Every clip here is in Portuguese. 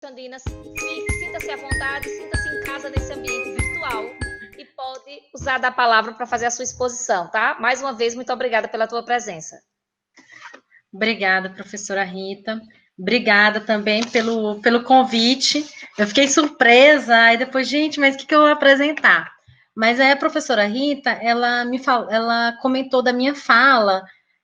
Andina, sinta-se à vontade, sinta-se em casa nesse ambiente virtual e pode usar da palavra para fazer a sua exposição, tá? Mais uma vez, muito obrigada pela tua presença. Obrigada, professora Rita. Obrigada também pelo convite. Eu fiquei surpresa, e depois, gente, mas o que eu vou apresentar? Mas a professora Rita, ela comentou da minha fala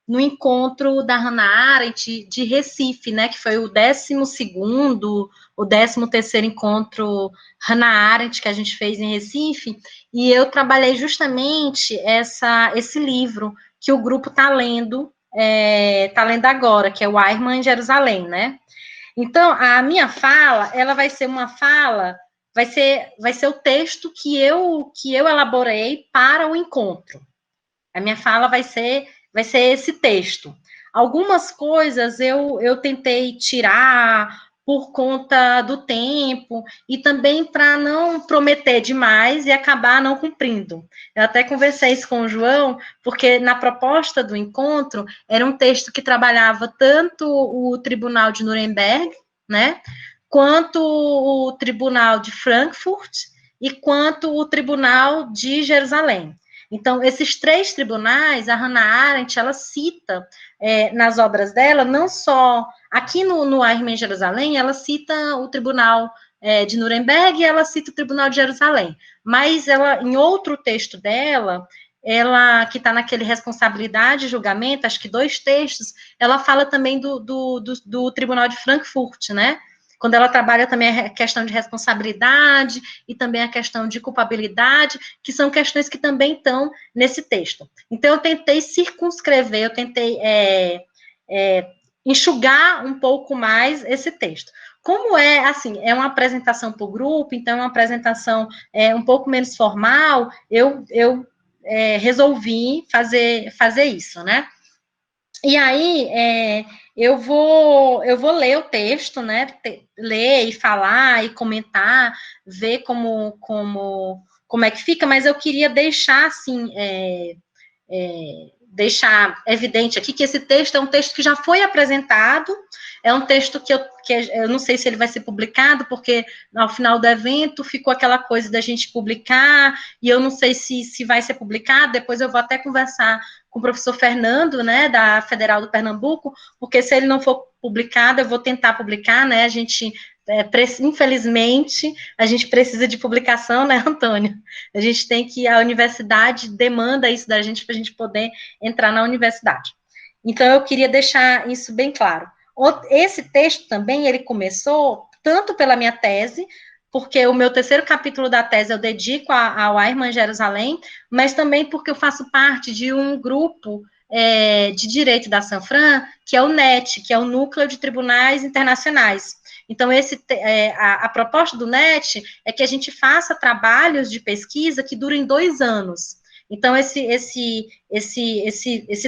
no encontro da Hannah Arendt de Recife, né, que foi o 12º, o 13º encontro Hannah Arendt que a gente fez em Recife, e eu trabalhei justamente esse livro que o grupo está lendo agora, que é o Irmã em Jerusalém, né? Então, a minha fala, ela vai ser uma fala, vai ser o texto que eu elaborei para o encontro. A minha fala vai ser esse texto. Algumas coisas eu tentei tirar por conta do tempo e também para não prometer demais e acabar não cumprindo. Eu até conversei isso com o João, porque na proposta do encontro era um texto que trabalhava tanto o Tribunal de Nuremberg, né, quanto o Tribunal de Frankfurt e quanto o Tribunal de Jerusalém. Então, esses 3 tribunais, a Hannah Arendt, ela cita nas obras dela, não só aqui no Irmã em Jerusalém, ela cita o Tribunal de Nuremberg e ela cita o Tribunal de Jerusalém, mas ela, em outro texto dela, ela, que está naquele responsabilidade e julgamento, acho que 2 textos, ela fala também do Tribunal de Frankfurt, né? Quando ela trabalha também a questão de responsabilidade e também a questão de culpabilidade, que são questões que também estão nesse texto. Então, eu tentei circunscrever, eu tentei enxugar um pouco mais esse texto. Como assim, é uma apresentação para o grupo, então é uma apresentação um pouco menos formal, eu resolvi fazer isso, né? E aí, eu vou ler o texto, né? Ler e falar e comentar, ver como é que fica, mas eu queria deixar, assim, deixar evidente aqui que esse texto é um texto que já foi apresentado, é um texto que eu não sei se ele vai ser publicado, porque ao final do evento ficou aquela coisa da gente publicar, e eu não sei se vai ser publicado, depois eu vou até conversar com o professor Fernando, né, da Federal do Pernambuco, porque se ele não for publicado, eu vou tentar publicar, né, a gente, infelizmente, a gente precisa de publicação, né, Antônio? A gente tem que, a universidade demanda isso da gente para a gente poder entrar na universidade. Então, eu queria deixar isso bem claro. Esse texto também, ele começou tanto pela minha tese, porque o meu 3º capítulo da tese eu dedico ao Irmã Jerusalém, mas também porque eu faço parte de um grupo de direito da Sanfran, que é o NET, que é o Núcleo de Tribunais Internacionais. Então, a proposta do NET é que a gente faça trabalhos de pesquisa que durem 2 anos. Então, esse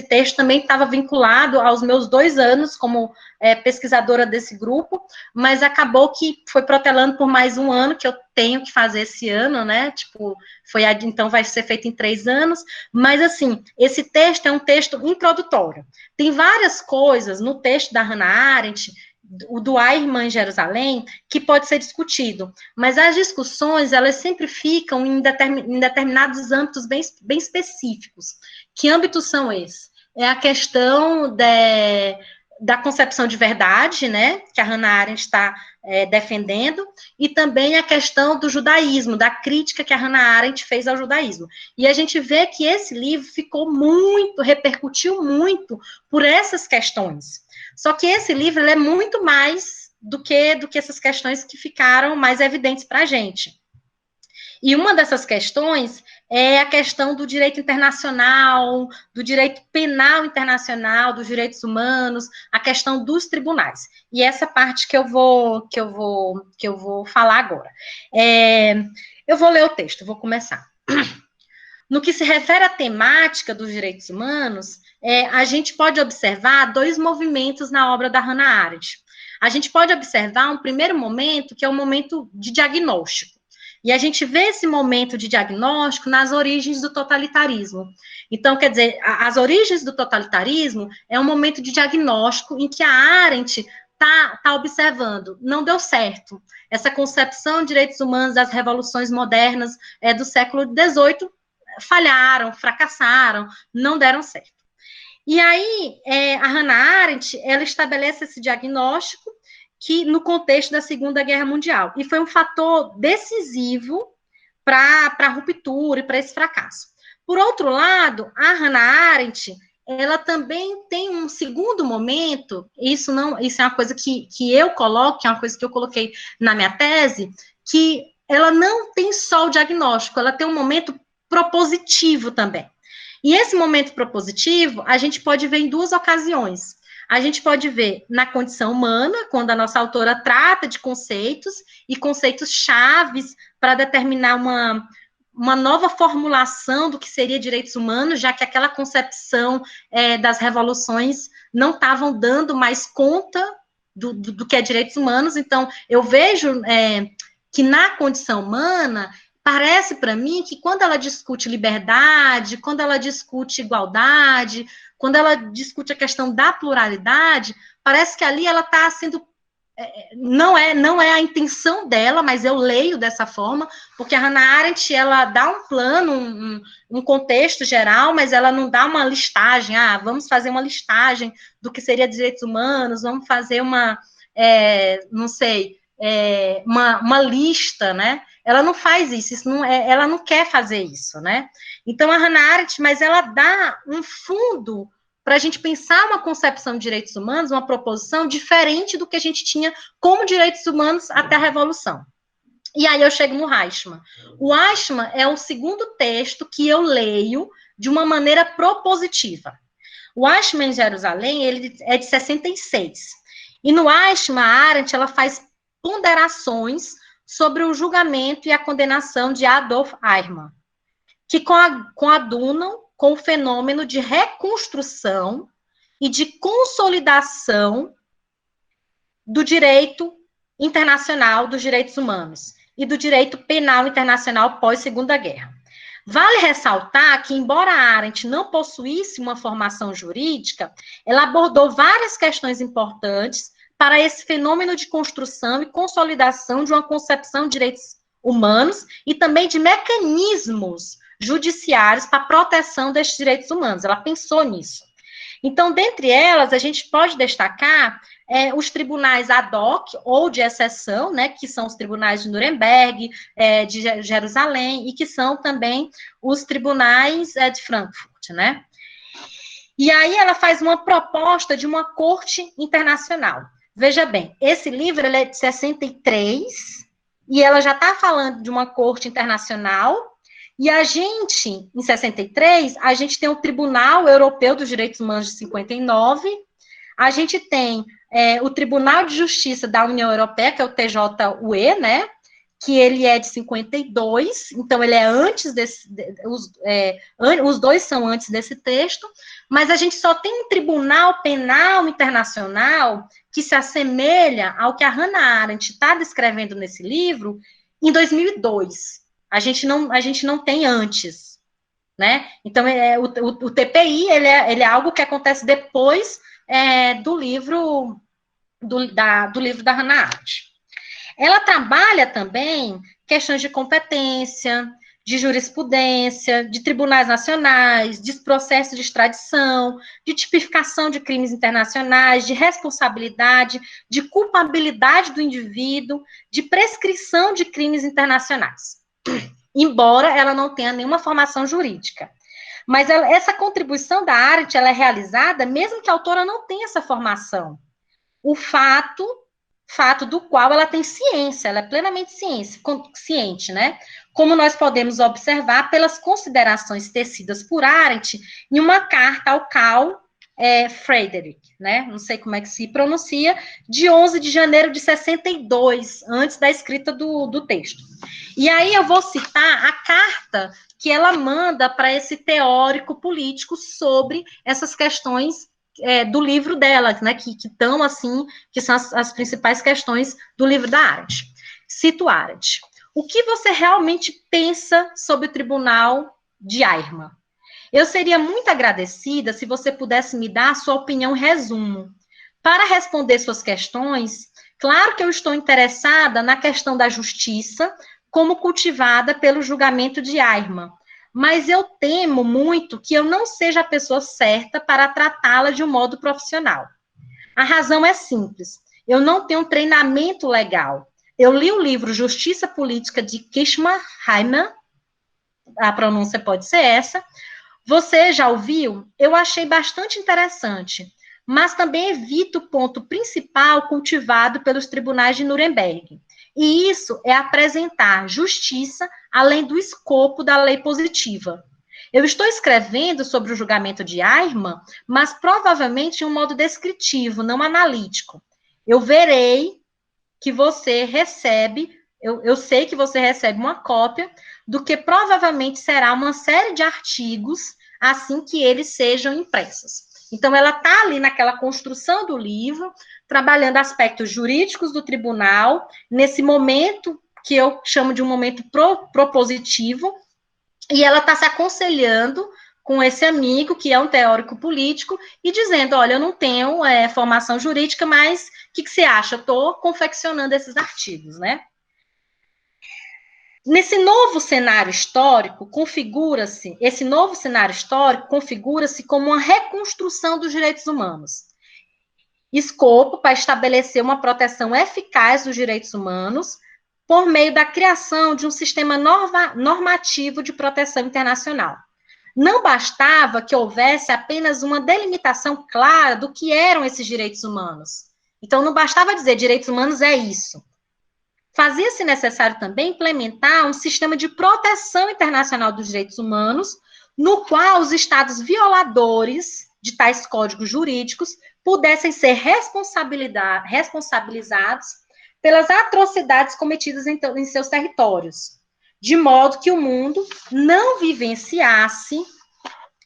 texto também estava vinculado aos meus 2 anos como pesquisadora desse grupo, mas acabou que foi protelando por mais 1 ano, que eu tenho que fazer esse ano, né, tipo, então vai ser feito em 3 anos, mas, assim, esse texto é um texto introdutório. Tem várias coisas no texto da Hannah Arendt, o do Irmã em Jerusalém, que pode ser discutido, mas as discussões, elas sempre ficam em determinados âmbitos bem específicos. Que âmbitos são esses? É a questão da concepção de verdade, né, que a Hannah Arendt está defendendo, e também a questão do judaísmo, da crítica que a Hannah Arendt fez ao judaísmo. E a gente vê que esse livro repercutiu muito por essas questões. Só que esse livro ele é muito mais do que essas questões que ficaram mais evidentes para a gente. E uma dessas questões é a questão do direito internacional, do direito penal internacional, dos direitos humanos, a questão dos tribunais. E essa parte que eu vou falar agora. Eu vou ler o texto, vou começar. No que se refere à temática dos direitos humanos, a gente pode observar 2 movimentos na obra da Hannah Arendt. A gente pode observar um primeiro momento, que é o momento de diagnóstico. E a gente vê esse momento de diagnóstico nas origens do totalitarismo. Então, quer dizer, as origens do totalitarismo é um momento de diagnóstico em que a Arendt tá observando, não deu certo. Essa concepção de direitos humanos das revoluções modernas do século XVIII falharam, fracassaram, não deram certo. E aí, a Hannah Arendt, ela estabelece esse diagnóstico que no contexto da Segunda Guerra Mundial, e foi um fator decisivo para a ruptura e para esse fracasso. Por outro lado, a Hannah Arendt, ela também tem um segundo momento, isso é uma coisa que eu coloco, que é uma coisa que eu coloquei na minha tese, que ela não tem só o diagnóstico, ela tem um momento propositivo também. E esse momento propositivo, a gente pode ver em duas ocasiões. A gente pode ver na condição humana, quando a nossa autora trata de conceitos, e conceitos chaves para determinar uma nova formulação do que seria direitos humanos, já que aquela concepção das revoluções não estavam dando mais conta do que é direitos humanos. Então, eu vejo que na condição humana, parece para mim que quando ela discute liberdade, quando ela discute igualdade, quando ela discute a questão da pluralidade, parece que ali ela está sendo... Não é a intenção dela, mas eu leio dessa forma, porque a Hannah Arendt, ela dá um plano, um contexto geral, mas ela não dá uma listagem, vamos fazer uma listagem do que seria direitos humanos, vamos fazer uma lista, né? Ela não faz isso ela não quer fazer isso, né? Então, a Hannah Arendt, mas ela dá um fundo para a gente pensar uma concepção de direitos humanos, uma proposição diferente do que a gente tinha como direitos humanos até a Revolução. E aí eu chego no Eichmann. O Eichmann é o segundo texto que eu leio de uma maneira propositiva. O Eichmann em Jerusalém, ele é de 66. E no Eichmann, a Arendt, ela faz ponderações sobre o julgamento e a condenação de Adolf Eichmann, que coadunam com o fenômeno de reconstrução e de consolidação do direito internacional dos direitos humanos e do direito penal internacional pós-Segunda Guerra. Vale ressaltar que, embora a Arendt não possuísse uma formação jurídica, ela abordou várias questões importantes para esse fenômeno de construção e consolidação de uma concepção de direitos humanos e também de mecanismos judiciários para a proteção destes direitos humanos. Ela pensou nisso. Então, dentre elas, a gente pode destacar os tribunais ad hoc, ou de exceção, né, que são os tribunais de Nuremberg, de Jerusalém, e que são também os tribunais de Frankfurt, né? E aí ela faz uma proposta de uma corte internacional. Veja bem, esse livro ele é de 63, e ela já está falando de uma corte internacional. E a gente, em 63, a gente tem o Tribunal Europeu dos Direitos Humanos de 59, a gente tem o Tribunal de Justiça da União Europeia, que é o TJUE, né, que ele é de 52, então ele é antes os dois são antes desse texto, mas a gente só tem um Tribunal Penal Internacional que se assemelha ao que a Hannah Arendt está descrevendo nesse livro em 2002. A gente não tem antes, né? Então, o TPI, ele é algo que acontece depois do livro da Hannah Arendt. Ela trabalha também questões de competência, de jurisprudência, de tribunais nacionais, de processos de extradição, de tipificação de crimes internacionais, de responsabilidade, de culpabilidade do indivíduo, de prescrição de crimes internacionais. Embora ela não tenha nenhuma formação jurídica. Mas essa contribuição da Arendt, ela é realizada mesmo que a autora não tenha essa formação. O fato do qual ela tem ciência, ela é plenamente ciente, né? Como nós podemos observar pelas considerações tecidas por Arendt em uma carta ao Karl Friedrich, né? Não sei como é que se pronuncia, de 11 de janeiro de 62, antes da escrita do texto. E aí eu vou citar a carta que ela manda para esse teórico político sobre essas questões do livro dela, né, que estão assim, que são as principais questões do livro da Arendt. Cito Arendt. O que você realmente pensa sobre o Tribunal de Eichmann? Eu seria muito agradecida se você pudesse me dar a sua opinião em resumo. Para responder suas questões, claro que eu estou interessada na questão da justiça, como cultivada pelo julgamento de Eichmann, mas eu temo muito que eu não seja a pessoa certa para tratá-la de um modo profissional. A razão é simples. Eu não tenho treinamento legal. Eu li o livro Justiça Política de Kishma Heimann, a pronúncia pode ser essa. Você já ouviu? Eu achei bastante interessante, mas também evito o ponto principal cultivado pelos tribunais de Nuremberg. E isso é apresentar justiça além do escopo da lei positiva. Eu estou escrevendo sobre o julgamento de Eichmann, mas provavelmente em um modo descritivo, não analítico. Eu verei que você recebe, eu sei que você recebe uma cópia do que provavelmente será uma série de artigos assim que eles sejam impressos. Então, ela está ali naquela construção do livro, trabalhando aspectos jurídicos do tribunal, nesse momento que eu chamo de um momento propositivo, e ela está se aconselhando com esse amigo, que é um teórico político, e dizendo, olha, eu não tenho formação jurídica, mas o que você acha? Estou confeccionando esses artigos, né? Nesse novo cenário histórico, esse novo cenário histórico configura-se como uma reconstrução dos direitos humanos. Escopo para estabelecer uma proteção eficaz dos direitos humanos por meio da criação de um sistema normativo de proteção internacional. Não bastava que houvesse apenas uma delimitação clara do que eram esses direitos humanos. Então, não bastava dizer direitos humanos é isso. Fazia-se necessário também implementar um sistema de proteção internacional dos direitos humanos, no qual os estados violadores de tais códigos jurídicos pudessem ser responsabilizados pelas atrocidades cometidas em seus territórios, de modo que o mundo não vivenciasse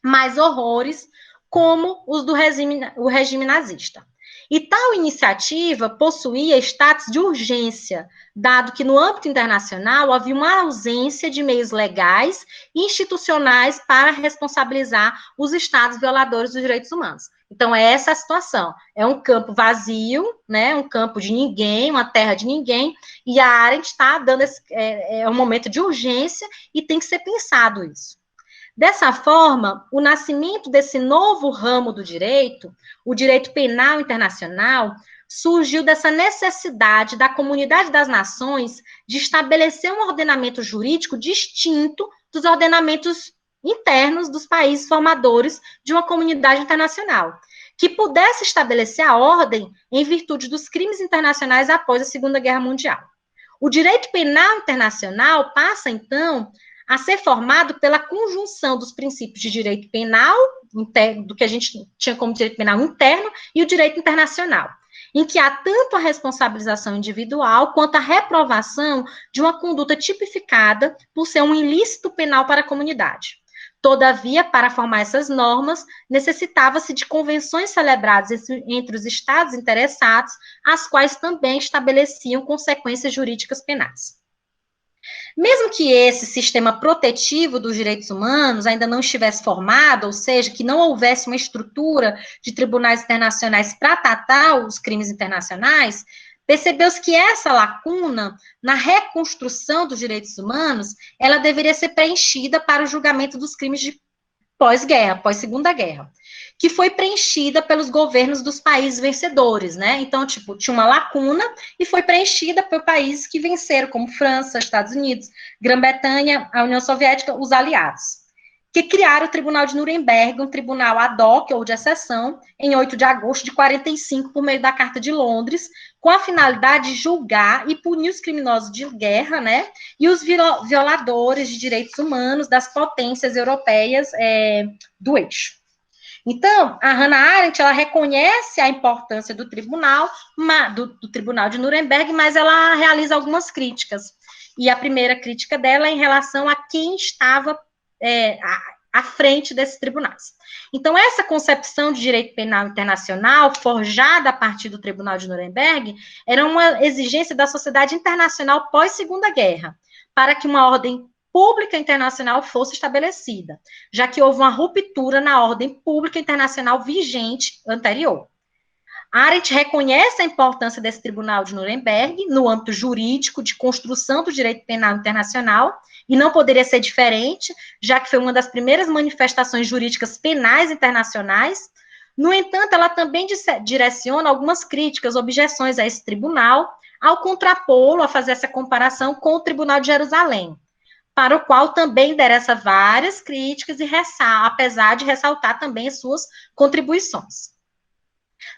mais horrores como os do regime nazista. E tal iniciativa possuía status de urgência, dado que no âmbito internacional havia uma ausência de meios legais e institucionais para responsabilizar os estados violadores dos direitos humanos. Então, é essa a situação. É um campo vazio, né, um campo de ninguém, uma terra de ninguém, e a Arendt está dando um momento de urgência e tem que ser pensado isso. Dessa forma, o nascimento desse novo ramo do direito, o direito penal internacional, surgiu dessa necessidade da comunidade das nações de estabelecer um ordenamento jurídico distinto dos ordenamentos internos dos países formadores de uma comunidade internacional, que pudesse estabelecer a ordem em virtude dos crimes internacionais após a Segunda Guerra Mundial. O direito penal internacional passa, então, a ser formado pela conjunção dos princípios de direito penal, do que a gente tinha como direito penal interno, e o direito internacional, em que há tanto a responsabilização individual quanto a reprovação de uma conduta tipificada por ser um ilícito penal para a comunidade. Todavia, para formar essas normas, necessitava-se de convenções celebradas entre os estados interessados, as quais também estabeleciam consequências jurídicas penais. Mesmo que esse sistema protetivo dos direitos humanos ainda não estivesse formado, ou seja, que não houvesse uma estrutura de tribunais internacionais para tratar os crimes internacionais, percebeu-se que essa lacuna na reconstrução dos direitos humanos, ela deveria ser preenchida para o julgamento dos crimes de pós-guerra, pós-segunda guerra, que foi preenchida pelos governos dos países vencedores, né? Então, tipo, tinha uma lacuna e foi preenchida por países que venceram, como França, Estados Unidos, Grã-Bretanha, a União Soviética, os aliados, que criaram o Tribunal de Nuremberg, um tribunal ad hoc, ou de exceção, em 8 de agosto de 45, por meio da Carta de Londres, com a finalidade de julgar e punir os criminosos de guerra, né, e os violadores de direitos humanos das potências europeias do eixo. Então, a Hannah Arendt, ela reconhece a importância do tribunal, do Tribunal de Nuremberg, mas ela realiza algumas críticas. E a primeira crítica dela é em relação a quem estava à frente desses tribunais. Então, essa concepção de direito penal internacional, forjada a partir do Tribunal de Nuremberg, era uma exigência da sociedade internacional pós-Segunda Guerra, para que uma ordem pública internacional fosse estabelecida, já que houve uma ruptura na ordem pública internacional vigente anterior. Arendt reconhece a importância desse Tribunal de Nuremberg no âmbito jurídico de construção do direito penal internacional, e não poderia ser diferente, já que foi uma das primeiras manifestações jurídicas penais internacionais. No entanto, ela também direciona algumas críticas, objeções a esse tribunal, ao contrapô-lo, a fazer essa comparação com o Tribunal de Jerusalém, para o qual também endereça várias críticas, e apesar de ressaltar também as suas contribuições.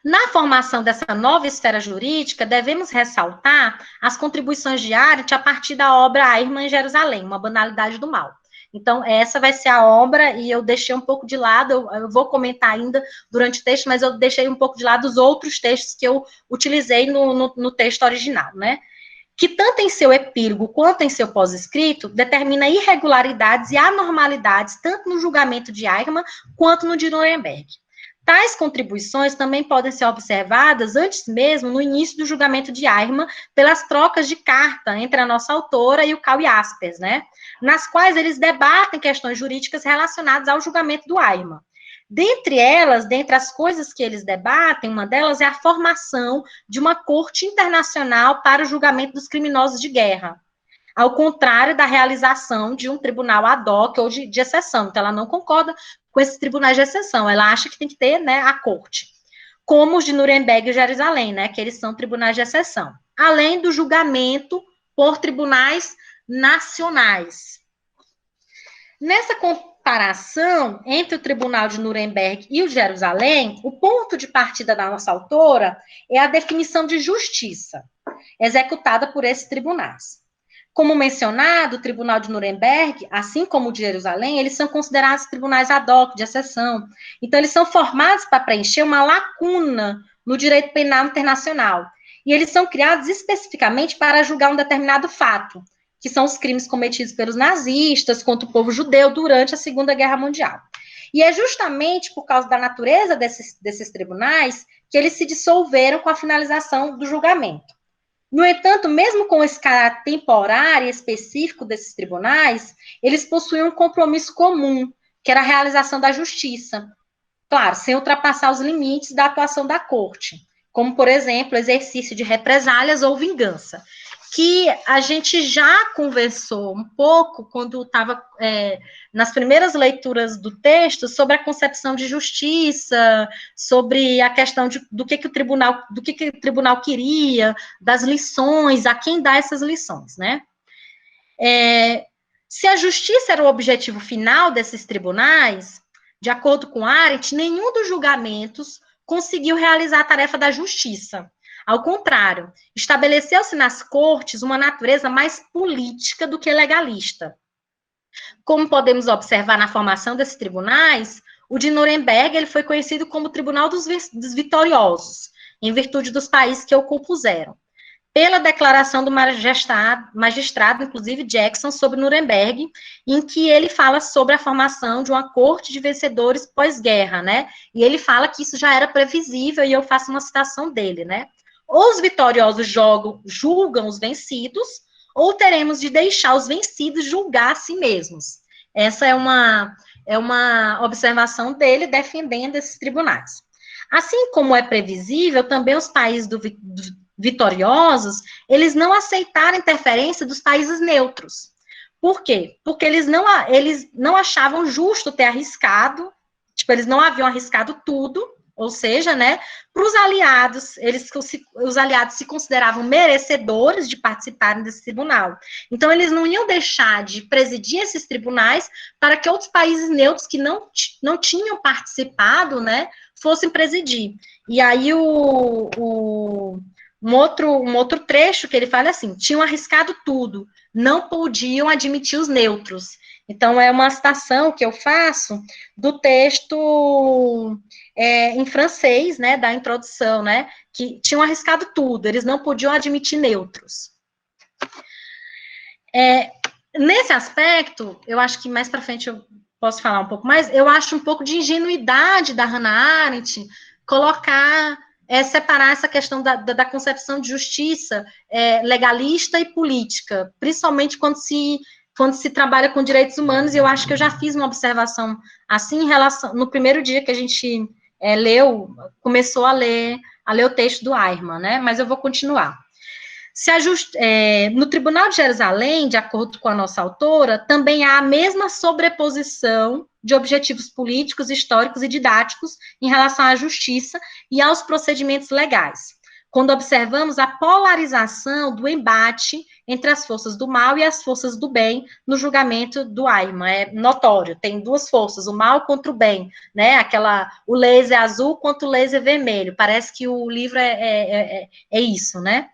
Na formação dessa nova esfera jurídica, devemos ressaltar as contribuições de Arendt a partir da obra A Irmã em Jerusalém, Uma Banalidade do Mal. Então, essa vai ser a obra, e eu deixei um pouco de lado, eu vou comentar ainda durante o texto, mas eu deixei um pouco de lado os outros textos que eu utilizei no texto original, né? Que tanto em seu epílogo quanto em seu pós-escrito, determina irregularidades e anormalidades, tanto no julgamento de Eichmann quanto no de Nuremberg. Tais contribuições também podem ser observadas antes mesmo no início do julgamento de Eichmann, pelas trocas de carta entre a nossa autora e o Karl Jaspers, né? Nas quais eles debatem questões jurídicas relacionadas ao julgamento do Eichmann. Dentre elas, dentre as coisas que eles debatem, uma delas é a formação de uma corte internacional para o julgamento dos criminosos de guerra, ao contrário da realização de um tribunal ad hoc ou de exceção. Então, ela não concorda com esses tribunais de exceção, ela acha que tem que ter, né, a corte, como os de Nuremberg e Jerusalém, né, que eles são tribunais de exceção, além do julgamento por tribunais nacionais. Nessa comparação entre o Tribunal de Nuremberg e o de Jerusalém, o ponto de partida da nossa autora é a definição de justiça, executada por esses tribunais. Como mencionado, o Tribunal de Nuremberg, assim como o de Jerusalém, eles são considerados tribunais ad hoc, de exceção. Então, eles são formados para preencher uma lacuna no direito penal internacional. E eles são criados especificamente para julgar um determinado fato, que são os crimes cometidos pelos nazistas contra o povo judeu durante a Segunda Guerra Mundial. E é justamente por causa da natureza desses tribunais que eles se dissolveram com a finalização do julgamento. No entanto, mesmo com esse caráter temporário e específico desses tribunais, eles possuíam um compromisso comum, que era a realização da justiça, claro, sem ultrapassar os limites da atuação da corte, como, por exemplo, exercício de represálias ou vingança, que a gente já conversou um pouco quando estava nas primeiras leituras do texto sobre a concepção de justiça, sobre a questão do que o tribunal queria, das lições, a quem dá essas lições, né? Se a justiça era o objetivo final desses tribunais, de acordo com Arendt, nenhum dos julgamentos conseguiu realizar a tarefa da justiça. Ao contrário, estabeleceu-se nas cortes uma natureza mais política do que legalista. Como podemos observar na formação desses tribunais, o de Nuremberg ele foi conhecido como o Tribunal dos Vitoriosos, em virtude dos países que o compuseram, pela declaração do magistrado, inclusive Jackson, sobre Nuremberg, em que ele fala sobre a formação de uma corte de vencedores pós-guerra, né? E ele fala que isso já era previsível, e eu faço uma citação dele, né? Ou os vitoriosos julgam os vencidos, ou teremos de deixar os vencidos julgar a si mesmos. Essa é uma observação dele defendendo esses tribunais. Assim como é previsível, também os países vitoriosos, eles não aceitaram a interferência dos países neutros. Por quê? Porque eles não achavam justo ter arriscado, eles não haviam arriscado tudo, ou seja, né, para os aliados, os aliados se consideravam merecedores de participarem desse tribunal. Então, eles não iam deixar de presidir esses tribunais para que outros países neutros que não tinham participado, né, fossem presidir. E aí, um outro trecho que ele fala assim, tinham arriscado tudo, não podiam admitir os neutros. Então, é uma citação que eu faço do texto em francês, né, da introdução, né, que tinham arriscado tudo, eles não podiam admitir neutros. Nesse aspecto, eu acho que mais para frente eu posso falar um pouco mais, eu acho um pouco de ingenuidade da Hannah Arendt colocar, separar essa questão da concepção de justiça legalista e política, principalmente quando se trabalha com direitos humanos, e eu acho que eu já fiz uma observação assim em relação, no primeiro dia que a gente começou a ler a ler o texto do Ayrmann, né? Mas eu vou continuar. No Tribunal de Jerusalém, de acordo com a nossa autora, também há a mesma sobreposição de objetivos políticos, históricos e didáticos em relação à justiça e aos procedimentos legais, quando observamos a polarização do embate entre as forças do mal e as forças do bem no julgamento do Ayrmann. É notório, tem duas forças, o mal contra o bem, né? O laser azul contra o laser vermelho. Parece que o livro é isso, né?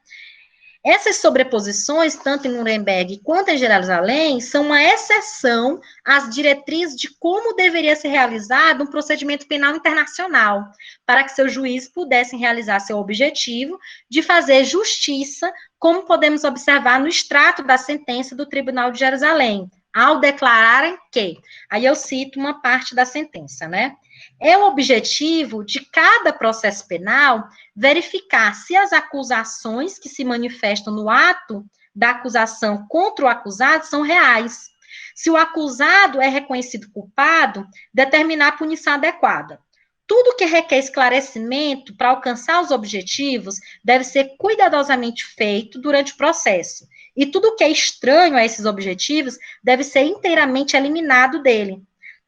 Essas sobreposições, tanto em Nuremberg quanto em Jerusalém, são uma exceção às diretrizes de como deveria ser realizado um procedimento penal internacional, para que seus juízes pudessem realizar seu objetivo de fazer justiça, como podemos observar no extrato da sentença do Tribunal de Jerusalém, ao declararem que, aí eu cito uma parte da sentença, né? É o objetivo de cada processo penal verificar se as acusações que se manifestam no ato da acusação contra o acusado são reais. Se o acusado é reconhecido culpado, determinar a punição adequada. Tudo que requer esclarecimento para alcançar os objetivos deve ser cuidadosamente feito durante o processo. E tudo que é estranho a esses objetivos deve ser inteiramente eliminado dele.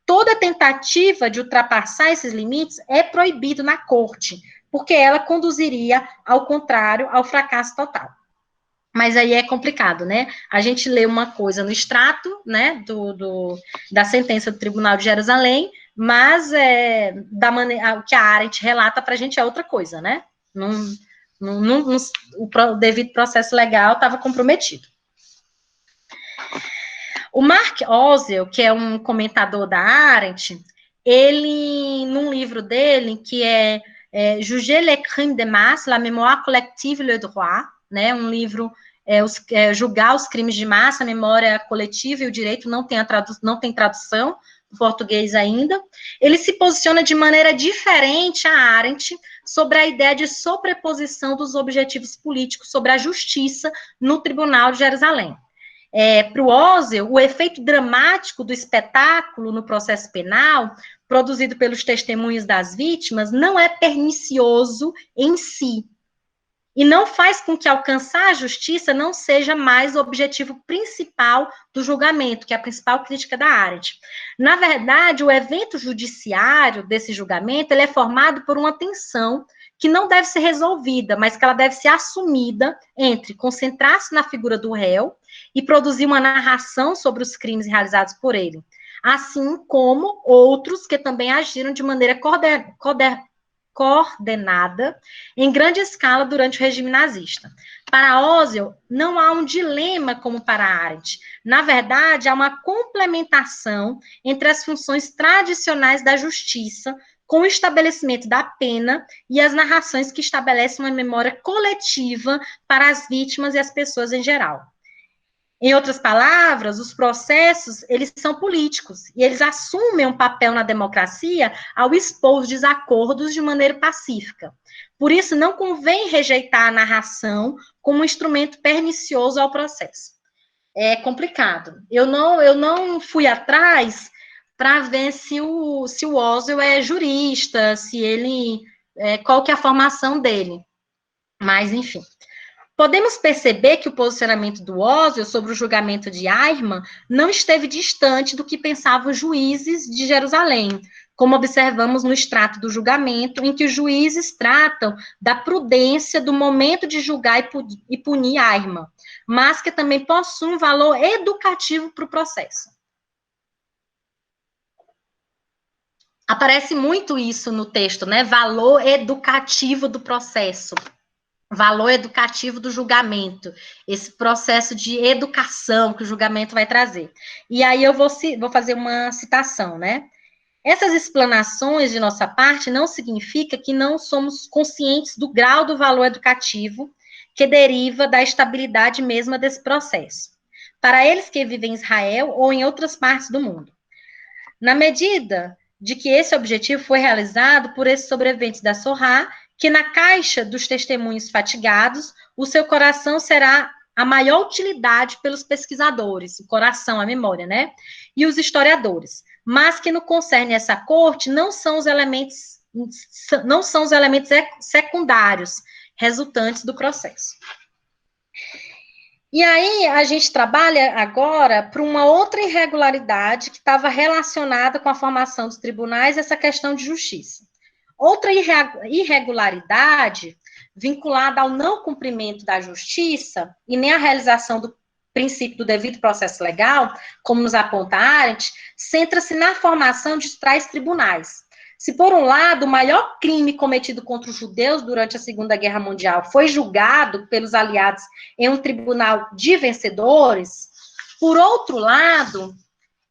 Toda tentativa de ultrapassar esses limites é proibido na corte, porque ela conduziria, ao contrário, ao fracasso total. Mas aí é complicado, né? A gente lê uma coisa no extrato, né, da sentença do Tribunal de Jerusalém, mas o que a Arendt relata para a gente é outra coisa, né? O devido processo legal estava comprometido. O Mark Ozell, que é um comentador da Arendt, ele, num livro dele, que é Juger les crimes de masse, la mémoire collective et le droit, né, um livro, julgar os crimes de massa, a memória coletiva e o direito, não tem tradução em português ainda, ele se posiciona de maneira diferente a Arendt sobre a ideia de sobreposição dos objetivos políticos sobre a justiça no Tribunal de Jerusalém. Para o Ozell, o efeito dramático do espetáculo no processo penal, produzido pelos testemunhos das vítimas, não é pernicioso em si, e não faz com que alcançar a justiça não seja mais o objetivo principal do julgamento, que é a principal crítica da Arendt. Na verdade, o evento judiciário desse julgamento, ele é formado por uma tensão que não deve ser resolvida, mas que ela deve ser assumida entre concentrar-se na figura do réu e produzir uma narração sobre os crimes realizados por ele, assim como outros que também agiram de maneira coordenada em grande escala durante o regime nazista. Para Ozell, não há um dilema como para Arendt. Na verdade, há uma complementação entre as funções tradicionais da justiça, com o estabelecimento da pena e as narrações que estabelecem uma memória coletiva para as vítimas e as pessoas em geral. Em outras palavras, os processos, eles são políticos, e eles assumem um papel na democracia ao expor os desacordos de maneira pacífica. Por isso, não convém rejeitar a narração como um instrumento pernicioso ao processo. É complicado. Eu não fui atrás para ver se o Ozell é jurista, se ele, qual que é a formação dele. Mas, enfim. Podemos perceber que o posicionamento do Ozell sobre o julgamento de Ayrmann não esteve distante do que pensavam os juízes de Jerusalém, como observamos no extrato do julgamento, em que os juízes tratam da prudência do momento de julgar e punir Ayrmann, mas que também possui um valor educativo para o processo. Aparece muito isso no texto, né? Valor educativo do processo. Valor educativo do julgamento, esse processo de educação que o julgamento vai trazer. E aí eu vou fazer uma citação, né? Essas explanações de nossa parte não significa que não somos conscientes do grau do valor educativo que deriva da estabilidade mesma desse processo, para eles que vivem em Israel ou em outras partes do mundo. Na medida de que esse objetivo foi realizado por esses sobreviventes da Sorá, que na caixa dos testemunhos fatigados, o seu coração será a maior utilidade pelos pesquisadores, o coração, a memória, né? E os historiadores. Mas que no concerne essa corte, não são os elementos não são os elementos secundários resultantes do processo. E aí, a gente trabalha agora para uma outra irregularidade que estava relacionada com a formação dos tribunais, essa questão de justiça. Outra irregularidade vinculada ao não cumprimento da justiça e nem à realização do princípio do devido processo legal, como nos aponta Arendt, centra-se na formação de tais tribunais. Se, por um lado, o maior crime cometido contra os judeus durante a Segunda Guerra Mundial foi julgado pelos aliados em um tribunal de vencedores, por outro lado,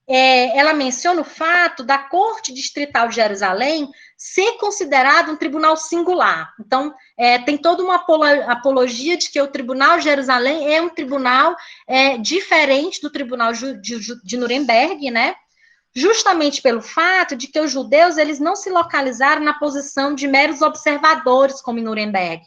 ela menciona o fato da Corte Distrital de Jerusalém ser considerado um tribunal singular. Então, tem toda uma apologia de que o Tribunal de Jerusalém é um tribunal diferente do Tribunal de Nuremberg, né? Justamente pelo fato de que os judeus, eles não se localizaram na posição de meros observadores, como em Nuremberg.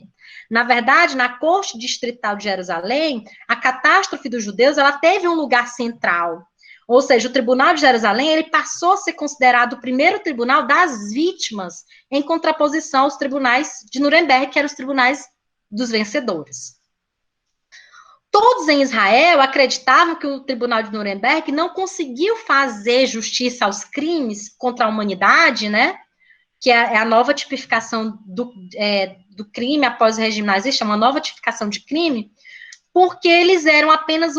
Na verdade, na Corte Distrital de Jerusalém, a catástrofe dos judeus, ela teve um lugar central. Ou seja, o Tribunal de Jerusalém, ele passou a ser considerado o primeiro tribunal das vítimas, em contraposição aos tribunais de Nuremberg, que eram os tribunais dos vencedores. Todos em Israel acreditavam que o Tribunal de Nuremberg não conseguiu fazer justiça aos crimes contra a humanidade, né? Que é a nova tipificação do crime após o regime nazista, uma nova tipificação de crime, porque eles eram apenas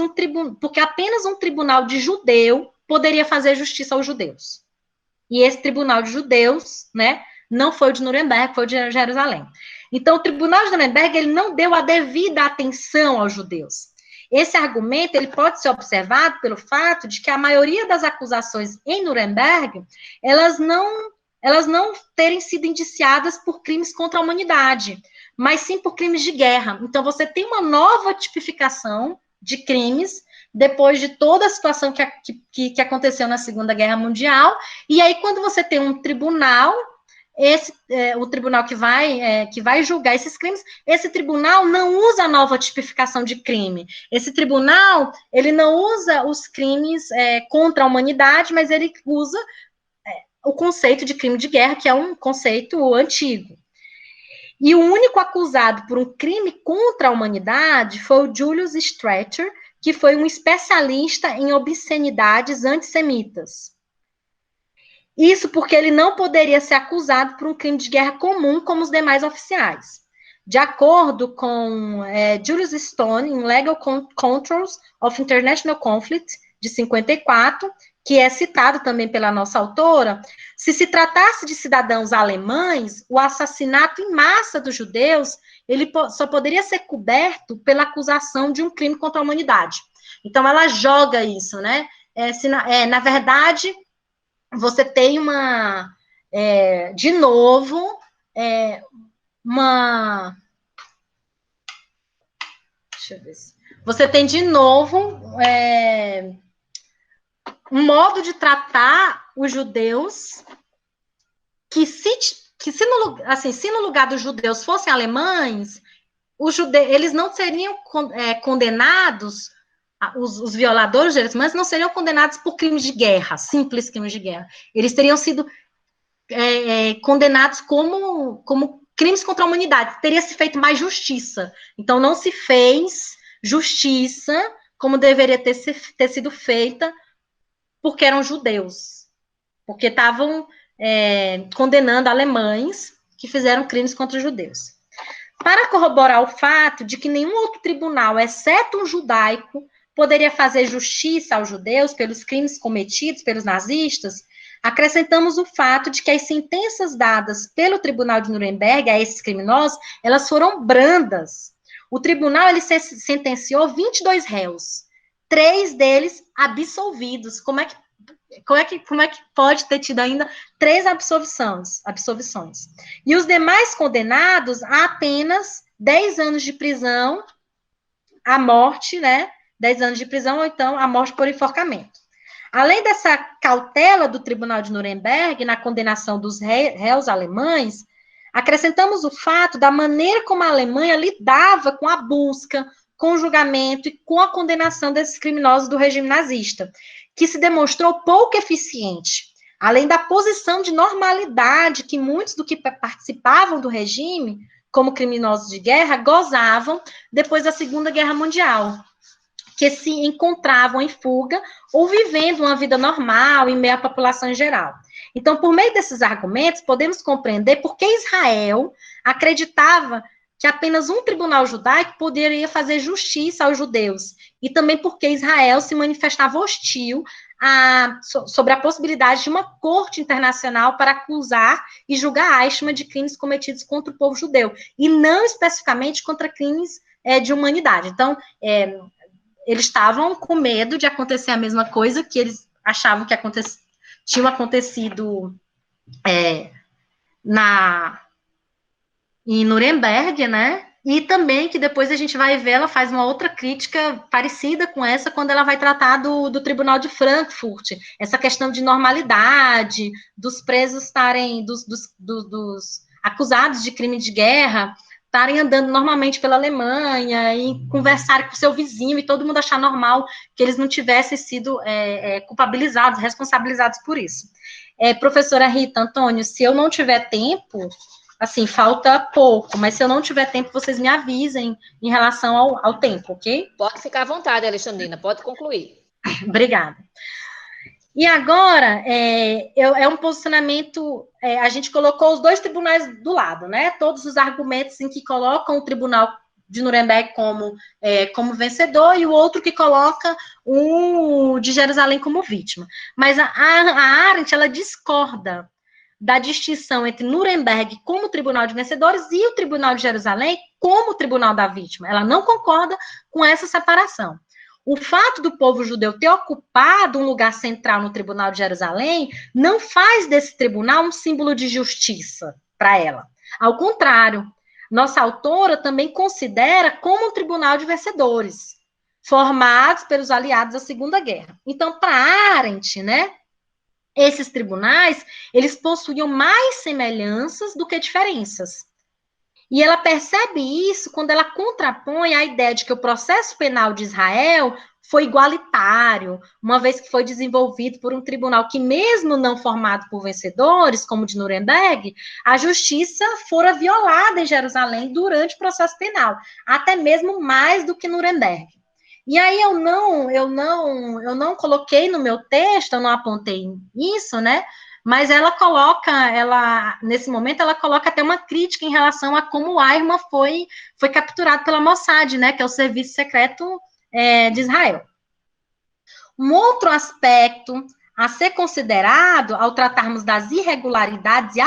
porque apenas um tribunal de judeu poderia fazer justiça aos judeus. E esse tribunal de judeus, né, não foi o de Nuremberg, foi o de Jerusalém. Então, o tribunal de Nuremberg, ele não deu a devida atenção aos judeus. Esse argumento, ele pode ser observado pelo fato de que a maioria das acusações em Nuremberg, elas não terem sido indiciadas por crimes contra a humanidade, mas sim por crimes de guerra. Então, você tem uma nova tipificação de crimes, depois de toda a situação que aconteceu na Segunda Guerra Mundial, e aí, quando você tem um tribunal, o tribunal que vai julgar esses crimes, esse tribunal não usa a nova tipificação de crime. Esse tribunal, ele não usa os crimes contra a humanidade, mas ele usa o conceito de crime de guerra, que é um conceito antigo. E o único acusado por um crime contra a humanidade foi o Julius Streicher, que foi um especialista em obscenidades antissemitas. Isso porque ele não poderia ser acusado por um crime de guerra comum como os demais oficiais. De acordo com Julius Stone, em Legal Controls of International Conflict, de 54, que é citado também pela nossa autora, se tratasse de cidadãos alemães, o assassinato em massa dos judeus, ele só poderia ser coberto pela acusação de um crime contra a humanidade. Então, ela joga isso, né? Na verdade, você tem de novo, deixa eu ver. Você tem de novo um modo de tratar os judeus se no lugar dos judeus fossem alemães, eles não seriam condenados, os violadores de direitos humanos não seriam condenados por crimes de guerra, simples crimes de guerra. Eles teriam sido condenados como crimes contra a humanidade. Teria se feito mais justiça. Então, não se fez justiça como deveria ter sido feita, porque eram judeus, porque estavam condenando alemães que fizeram crimes contra os judeus. Para corroborar o fato de que nenhum outro tribunal, exceto um judaico, poderia fazer justiça aos judeus pelos crimes cometidos pelos nazistas, acrescentamos o fato de que as sentenças dadas pelo Tribunal de Nuremberg a esses criminosos, elas foram brandas. O tribunal, ele sentenciou 22 réus, 3 deles absolvidos. Como é que pode ter tido ainda 3 absolvições? E os demais condenados a apenas 10 anos de prisão, à morte, né? 10 anos de prisão, ou então a morte por enforcamento. Além dessa cautela do Tribunal de Nuremberg na condenação dos réus alemães, acrescentamos o fato da maneira como a Alemanha lidava com a busca, com o julgamento e com a condenação desses criminosos do regime nazista, que se demonstrou pouco eficiente. além da posição de normalidade que muitos do que participavam do regime, como criminosos de guerra, gozavam depois da Segunda Guerra Mundial, que se encontravam em fuga ou vivendo uma vida normal em meio à população em geral. Então, por meio desses argumentos, podemos compreender por que Israel acreditava que apenas um tribunal judaico poderia fazer justiça aos judeus, e também porque Israel se manifestava hostil sobre a possibilidade de uma corte internacional para acusar e julgar Eichmann de crimes cometidos contra o povo judeu, e não especificamente contra crimes de humanidade. Então, eles estavam com medo de acontecer a mesma coisa que eles achavam que tinha acontecido em Nuremberg, né? E também que depois a gente vai ver, ela faz uma outra crítica parecida com essa, quando ela vai tratar do Tribunal de Frankfurt, essa questão de normalidade, dos presos estarem, dos acusados de crime de guerra, estarem andando normalmente pela Alemanha e conversarem com seu vizinho e todo mundo achar normal que eles não tivessem sido culpabilizados, responsabilizados por isso. Professora Rita, Antônio, se eu não tiver tempo, assim, falta pouco, mas se eu não tiver tempo, vocês me avisem em relação ao tempo, ok? Pode ficar à vontade, Alexandrina, pode concluir. Obrigada. E agora, é um posicionamento, a gente colocou os dois tribunais do lado, né? Todos os argumentos em que colocam o tribunal de Nuremberg como vencedor e o outro que coloca o de Jerusalém como vítima. Mas a Arendt, ela discorda da distinção entre Nuremberg como tribunal de vencedores e o tribunal de Jerusalém como tribunal da vítima. Ela não concorda com essa separação. O fato do povo judeu ter ocupado um lugar central no Tribunal de Jerusalém não faz desse tribunal um símbolo de justiça para ela. Ao contrário, nossa autora também considera como um tribunal de vencedores, formados pelos aliados da Segunda Guerra. Então, para Arendt, né, esses tribunais, eles possuíam mais semelhanças do que diferenças. E ela percebe isso quando ela contrapõe a ideia de que o processo penal de Israel foi igualitário, uma vez que foi desenvolvido por um tribunal que, mesmo não formado por vencedores, como o de Nuremberg, a justiça fora violada em Jerusalém durante o processo penal, até mesmo mais do que Nuremberg. E aí eu não coloquei no meu texto, eu não apontei isso, né? Mas nesse momento, ela coloca até uma crítica em relação a como Eichmann foi capturado pela Mossad, né, que é o serviço secreto de Israel. Um outro aspecto a ser considerado ao tratarmos das irregularidades e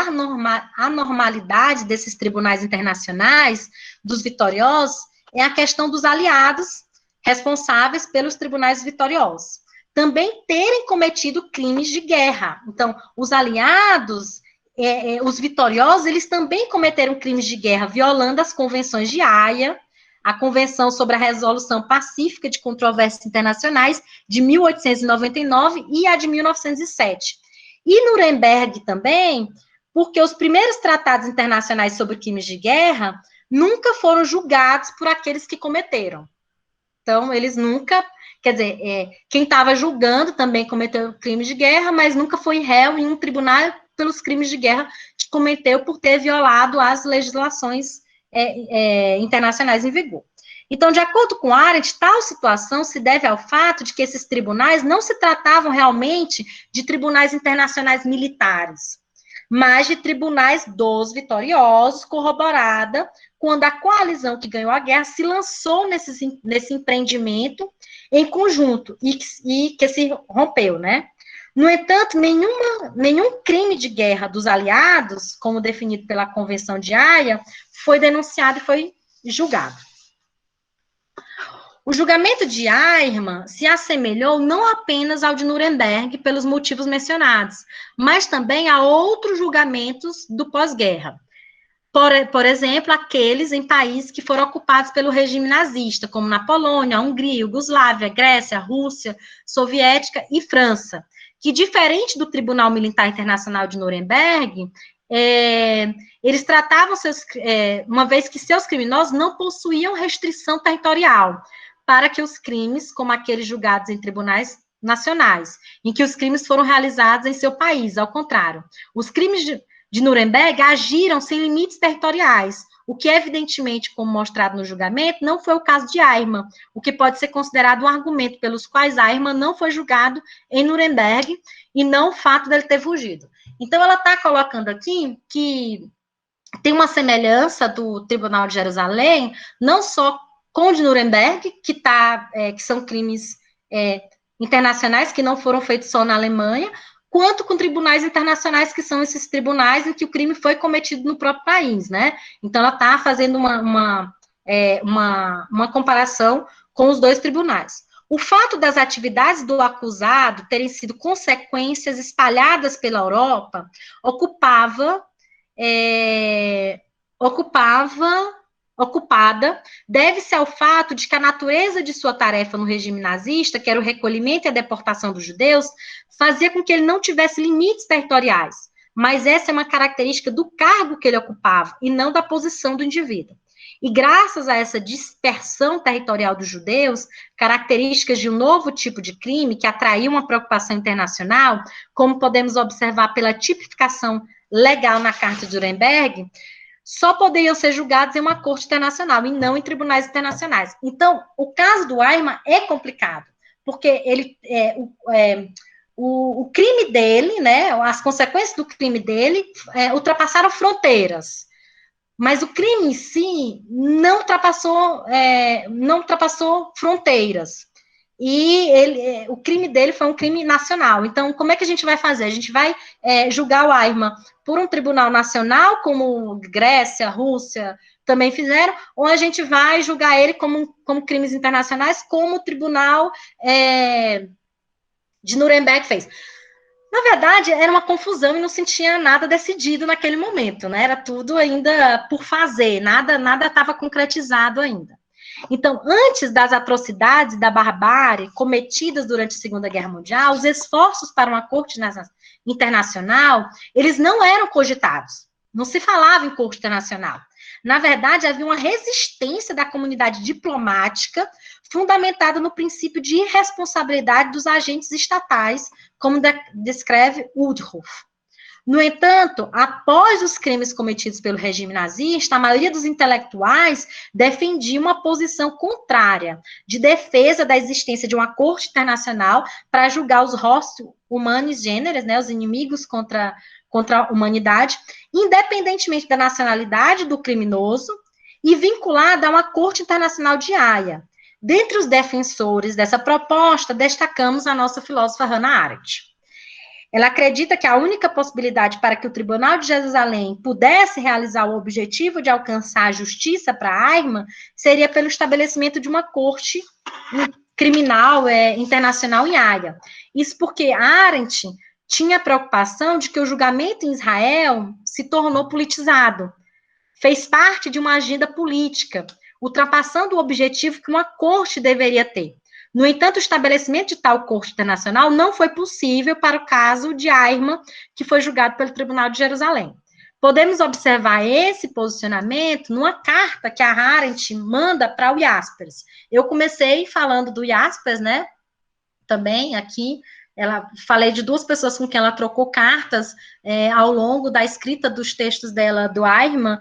anormalidades desses tribunais internacionais, dos vitoriosos, é a questão dos aliados responsáveis pelos tribunais vitoriosos também terem cometido crimes de guerra. Então, os aliados, os vitoriosos, eles também cometeram crimes de guerra, violando as convenções de Haia, a Convenção sobre a Resolução Pacífica de Controvérsias Internacionais, de 1899, e a de 1907. E Nuremberg também, porque os primeiros tratados internacionais sobre crimes de guerra nunca foram julgados por aqueles que cometeram. Então, eles nunca... Quer dizer, quem estava julgando também cometeu crimes de guerra, mas nunca foi réu em um tribunal pelos crimes de guerra que cometeu por ter violado as legislações internacionais em vigor. Então, de acordo com Arendt, tal situação se deve ao fato de que esses tribunais não se tratavam realmente de tribunais internacionais militares, mas de tribunais dos vitoriosos, corroborada quando a coalizão que ganhou a guerra se lançou nesse empreendimento em conjunto, e que se rompeu, né? No entanto, nenhum crime de guerra dos aliados, como definido pela Convenção de Haia, foi denunciado e foi julgado. O julgamento de Eichmann se assemelhou não apenas ao de Nuremberg pelos motivos mencionados, mas também a outros julgamentos do pós-guerra. Por exemplo, aqueles em países que foram ocupados pelo regime nazista, como na Polônia, Hungria, Iugoslávia, Grécia, Rússia, Soviética e França, que, diferente do Tribunal Militar Internacional de Nuremberg, eles tratavam uma vez que seus criminosos não possuíam restrição territorial, para que os crimes, como aqueles julgados em tribunais nacionais, em que os crimes foram realizados em seu país, ao contrário. Os crimes de Nuremberg agiram sem limites territoriais, o que, evidentemente, como mostrado no julgamento, não foi o caso de Eichmann, o que pode ser considerado um argumento pelos quais Eichmann não foi julgado em Nuremberg, e não o fato dele ter fugido. Então, ela está colocando aqui que tem uma semelhança do Tribunal de Jerusalém, não só com o de Nuremberg, que são crimes internacionais que não foram feitos só na Alemanha, quanto com tribunais internacionais, que são esses tribunais em que o crime foi cometido no próprio país, né? Então, ela está fazendo uma comparação com os dois tribunais. O fato das atividades do acusado terem sido consequências espalhadas pela Europa ocupada deve-se ao fato de que a natureza de sua tarefa no regime nazista, que era o recolhimento e a deportação dos judeus, fazia com que ele não tivesse limites territoriais, mas essa é uma característica do cargo que ele ocupava e não da posição do indivíduo. E graças a essa dispersão territorial dos judeus, características de um novo tipo de crime que atraiu uma preocupação internacional, como podemos observar pela tipificação legal na Carta de Nuremberg, só poderiam ser julgados em uma corte internacional e não em tribunais internacionais. Então, o caso do Eichmann é complicado, porque o crime dele, né, as consequências do crime dele ultrapassaram fronteiras, mas o crime em si não ultrapassou fronteiras. E o crime dele foi um crime nacional. Então, como é que a gente vai fazer? A gente vai julgar o Eichmann por um tribunal nacional, como Grécia, Rússia também fizeram, ou a gente vai julgar ele como crimes internacionais, como o tribunal de Nuremberg fez. Na verdade, era uma confusão e não se tinha nada decidido naquele momento, né? Era tudo ainda por fazer, nada estava concretizado ainda. Então, antes das atrocidades e da barbárie cometidas durante a Segunda Guerra Mundial, os esforços para uma corte internacional, eles não eram cogitados. Não se falava em corte internacional. Na verdade, havia uma resistência da comunidade diplomática fundamentada no princípio de irresponsabilidade dos agentes estatais, como descreve Woodruff. No entanto, após os crimes cometidos pelo regime nazista, a maioria dos intelectuais defendia uma posição contrária, de defesa da existência de uma corte internacional para julgar os hostis humanis generis, né, os inimigos contra a humanidade, independentemente da nacionalidade do criminoso, e vinculada a uma corte internacional de Haia. Dentre os defensores dessa proposta, destacamos a nossa filósofa Hannah Arendt. Ela acredita que a única possibilidade para que o Tribunal de Jerusalém pudesse realizar o objetivo de alcançar a justiça para Eichmann seria pelo estabelecimento de uma corte criminal internacional em Haia. Isso porque Arendt tinha a preocupação de que o julgamento em Israel se tornou politizado, fez parte de uma agenda política, ultrapassando o objetivo que uma corte deveria ter. No entanto, o estabelecimento de tal corte internacional não foi possível para o caso de Eichmann, que foi julgado pelo Tribunal de Jerusalém. Podemos observar esse posicionamento numa carta que a Arendt manda para o Jaspers. Eu comecei falando do Jaspers, né? Também aqui, falei de duas pessoas com quem ela trocou cartas ao longo da escrita dos textos dela, do Eichmann,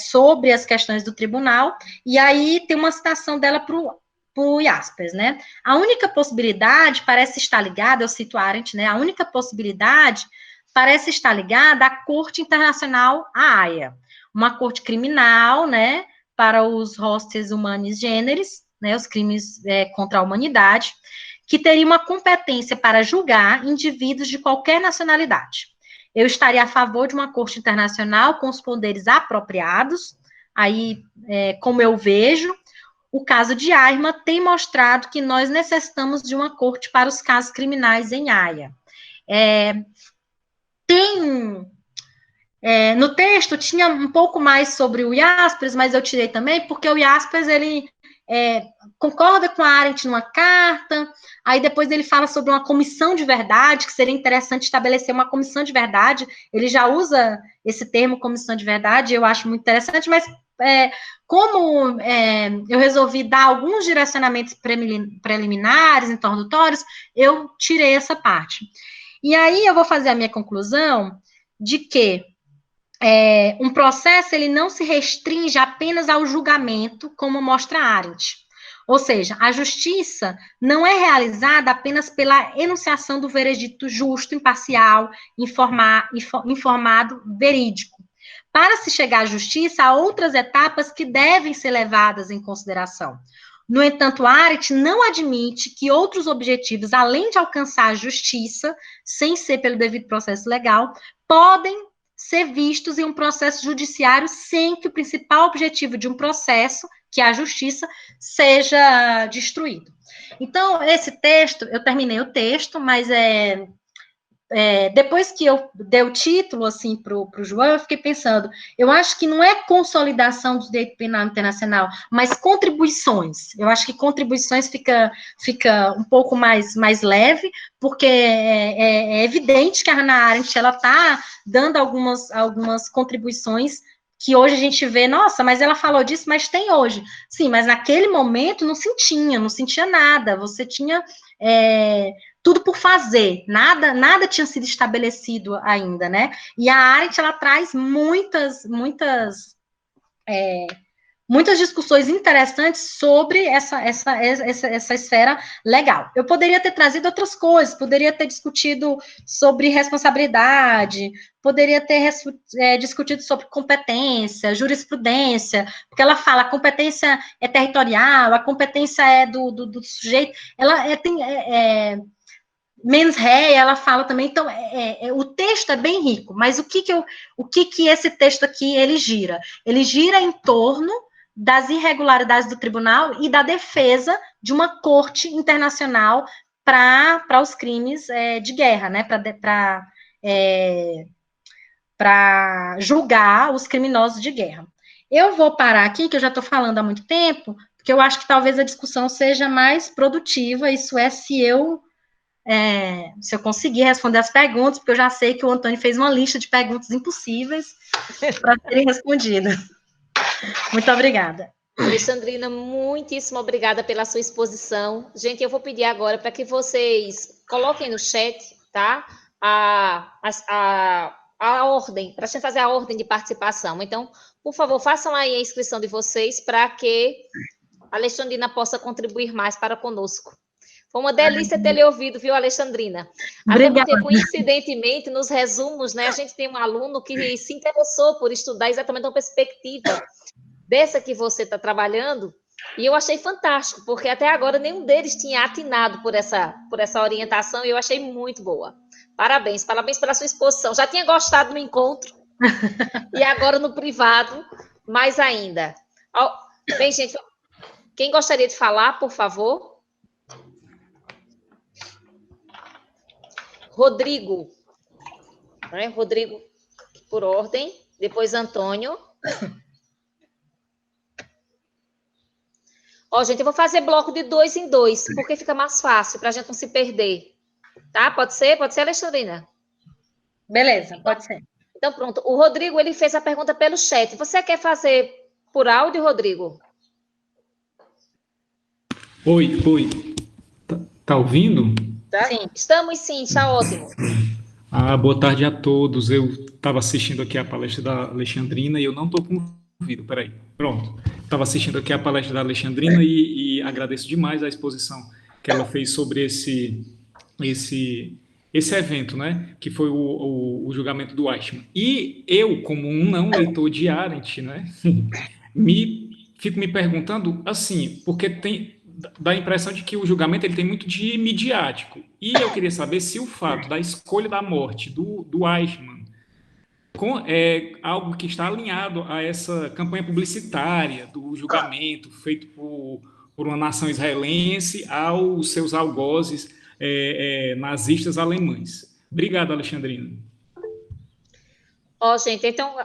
sobre as questões do tribunal, e aí tem uma citação dela para o Jaspers, né? A única possibilidade parece estar ligada, eu cito Arendt, né? A única possibilidade parece estar ligada à Corte Internacional Haia, uma corte criminal, né? Para os hostis humanis generis, né? Os crimes contra a humanidade, que teria uma competência para julgar indivíduos de qualquer nacionalidade. Eu estaria a favor de uma corte internacional com os poderes apropriados, aí, como eu vejo, o caso de Eichmann tem mostrado que nós necessitamos de uma corte para os casos criminais em Haia. No texto tinha um pouco mais sobre o Jaspers, mas eu tirei também, porque o Jaspers, ele concorda com a Arendt numa carta, aí depois ele fala sobre uma comissão de verdade, que seria interessante estabelecer uma comissão de verdade, ele já usa esse termo comissão de verdade, eu acho muito interessante, mas eu resolvi dar alguns direcionamentos preliminares, introdutórios, eu tirei essa parte. E aí eu vou fazer a minha conclusão de que um processo ele não se restringe apenas ao julgamento, como mostra Arendt. Ou seja, a justiça não é realizada apenas pela enunciação do veredito justo, imparcial, informado, verídico. Para se chegar à justiça, há outras etapas que devem ser levadas em consideração. No entanto, Arendt não admite que outros objetivos, além de alcançar a justiça, sem ser pelo devido processo legal, podem ser vistos em um processo judiciário sem que o principal objetivo de um processo, que é a justiça, seja destruído. Então, esse texto, eu terminei o texto, mas depois que eu dei o título, assim, para o João, eu fiquei pensando, eu acho que não é consolidação do direito penal internacional, mas contribuições. Eu acho que contribuições fica um pouco mais leve, porque é evidente que a Hannah Arendt, ela está dando algumas contribuições que hoje a gente vê, nossa, mas ela falou disso, mas tem hoje. Sim, mas naquele momento não sentia nada, você tinha tudo por fazer, nada tinha sido estabelecido ainda, né? E a Arendt, ela traz muitas discussões interessantes sobre essa esfera legal. Eu poderia ter trazido outras coisas, poderia ter discutido sobre responsabilidade, poderia ter discutido sobre competência, jurisprudência, porque ela fala a competência é territorial, a competência é do sujeito, ela tem mens rea, ela fala também, então, o texto é bem rico, mas o que esse texto aqui, ele gira? Ele gira em torno das irregularidades do tribunal e da defesa de uma corte internacional para os crimes de guerra, né, para julgar os criminosos de guerra. Eu vou parar aqui, que eu já estou falando há muito tempo, porque eu acho que talvez a discussão seja mais produtiva, isso é se eu conseguir responder as perguntas, porque eu já sei que o Antônio fez uma lista de perguntas impossíveis para serem respondidas. Muito obrigada. Alexandrina, muitíssimo obrigada pela sua exposição. Gente, eu vou pedir agora para que vocês coloquem no chat, tá? A ordem, para a gente fazer a ordem de participação. Então, por favor, façam aí a inscrição de vocês para que a Alexandrina possa contribuir mais para conosco. Foi uma delícia ter lhe ouvido, viu, Alexandrina? Obrigada. Até porque, coincidentemente, nos resumos, né, a gente tem um aluno que se interessou por estudar exatamente uma perspectiva dessa que você está trabalhando, e eu achei fantástico, porque até agora nenhum deles tinha atinado por essa orientação, e eu achei muito boa. Parabéns pela sua exposição. Já tinha gostado no encontro, e agora no privado, mais ainda. Bem, gente, quem gostaria de falar, por favor? Rodrigo. Né? Rodrigo, por ordem. Depois, Antônio. Gente, eu vou fazer bloco de 2 em 2, porque fica mais fácil, para a gente não se perder. Tá? Pode ser? Pode ser, Alexandrina? Beleza, pode ser. Então, pronto. O Rodrigo, ele fez a pergunta pelo chat. Você quer fazer por áudio, Rodrigo? Oi. Tá ouvindo? Tá? Sim. Estamos sim, está ótimo. Boa tarde a todos. Eu estava assistindo aqui a palestra da Alexandrina e eu não estou com ouvido, peraí. Pronto. Estava assistindo aqui a palestra da Alexandrina e agradeço demais a exposição que ela fez sobre esse evento, né? Que foi o julgamento do Eichmann. E eu, como um não leitor de Arendt, né? Fico me perguntando, assim, porque dá a impressão de que o julgamento ele tem muito de midiático. E eu queria saber se o fato da escolha da morte do Eichmann é algo que está alinhado a essa campanha publicitária do julgamento feito por uma nação israelense aos seus algozes nazistas alemães. Obrigado, Alexandrina. Gente, então,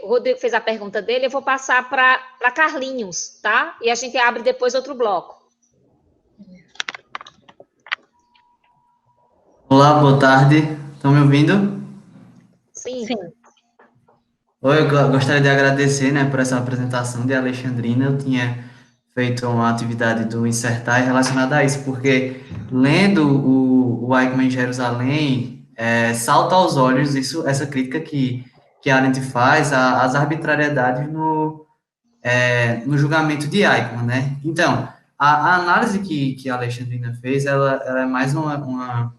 o Rodrigo fez a pergunta dele, eu vou passar para Carlinhos, tá? E a gente abre depois outro bloco. Olá, boa tarde. Estão me ouvindo? Sim. Gostaria de agradecer, né, por essa apresentação de Alexandrina. Eu tinha feito uma atividade do Insertar relacionada a isso, porque lendo o Eichmann em Jerusalém, salta aos olhos essa crítica que a Arendt faz às arbitrariedades no julgamento de Eichmann, né? Então, a análise que a Alexandrina fez, ela é mais uma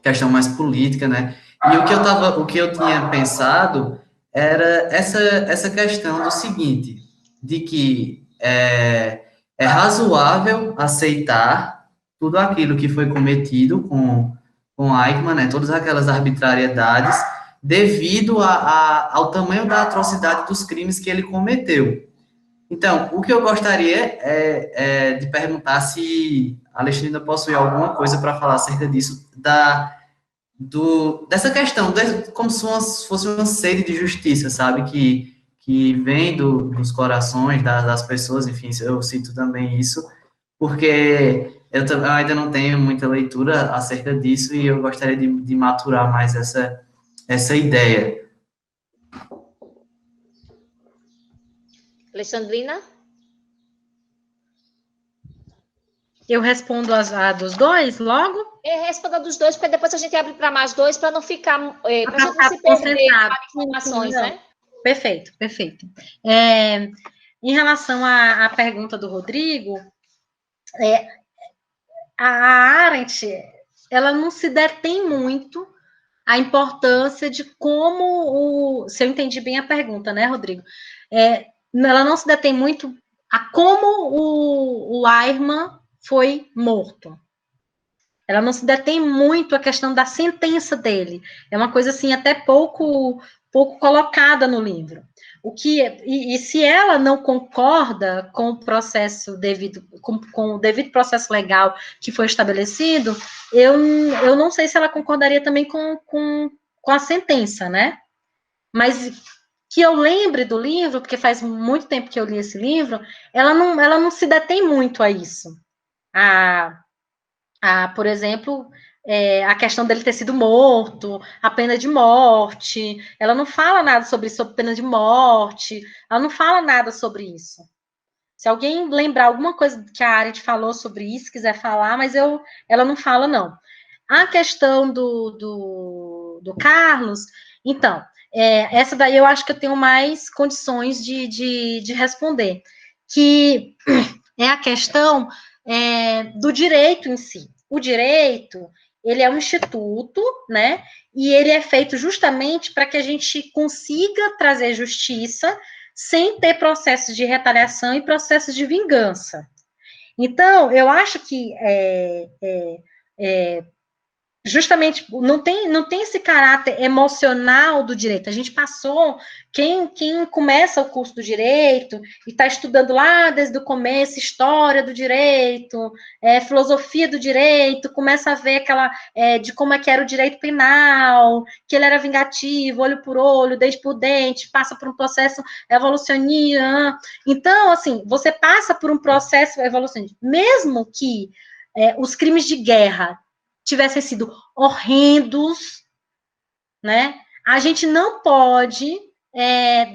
questão mais política, né? E o que eu tinha pensado era essa questão do seguinte, de que é razoável aceitar tudo aquilo que foi cometido com Eichmann, né? Todas aquelas arbitrariedades, devido ao tamanho da atrocidade dos crimes que ele cometeu. Então, o que eu gostaria de perguntar se a Alexandrina possui alguma coisa para falar acerca disso, dessa questão, como se fosse uma sede de justiça, sabe? Que vem dos corações das pessoas, enfim, eu cito também isso, porque eu ainda não tenho muita leitura acerca disso e eu gostaria de maturar mais essa ideia. Alexandrina? Eu respondo a dos dois logo? Responda dos dois, porque depois a gente abre para mais dois, para não ficar, para a gente não se perder concentrado. em informações, né? Perfeito, perfeito. Em relação à pergunta do Rodrigo, a Arendt, ela não se detém muito à importância de como se eu entendi bem a pergunta, né, Rodrigo? Ela não se detém muito a como o Eichmann foi morto. Ela não se detém muito à questão da sentença dele. É uma coisa assim até pouco colocada no livro. E se ela não concorda com o processo devido, com o devido processo legal que foi estabelecido, eu não sei se ela concordaria também com a sentença, né? Mas que eu lembre do livro, porque faz muito tempo que eu li esse livro, ela não se detém muito a isso. Por exemplo, a questão dele ter sido morto, a pena de morte, ela não fala nada sobre pena de morte, ela não fala nada sobre isso. Se alguém lembrar alguma coisa que a Arendt falou sobre isso, quiser falar, mas ela não fala, não. A questão do Carlos, então, essa daí eu acho que eu tenho mais condições de responder, que é a questão do direito em si. O direito, ele é um instituto, né, e ele é feito justamente para que a gente consiga trazer justiça sem ter processos de retaliação e processos de vingança. Então, eu acho que justamente não tem esse caráter emocional do direito. A gente passou, quem começa o curso do direito e está estudando lá desde o começo, história do direito, filosofia do direito, começa a ver de como é que era o direito penal, que ele era vingativo, olho por olho, dente por dente, passa por um processo evolucionista. Então, assim, você passa por um processo evolucionista, mesmo que os crimes de guerra tivessem sido horrendos, né? A gente não pode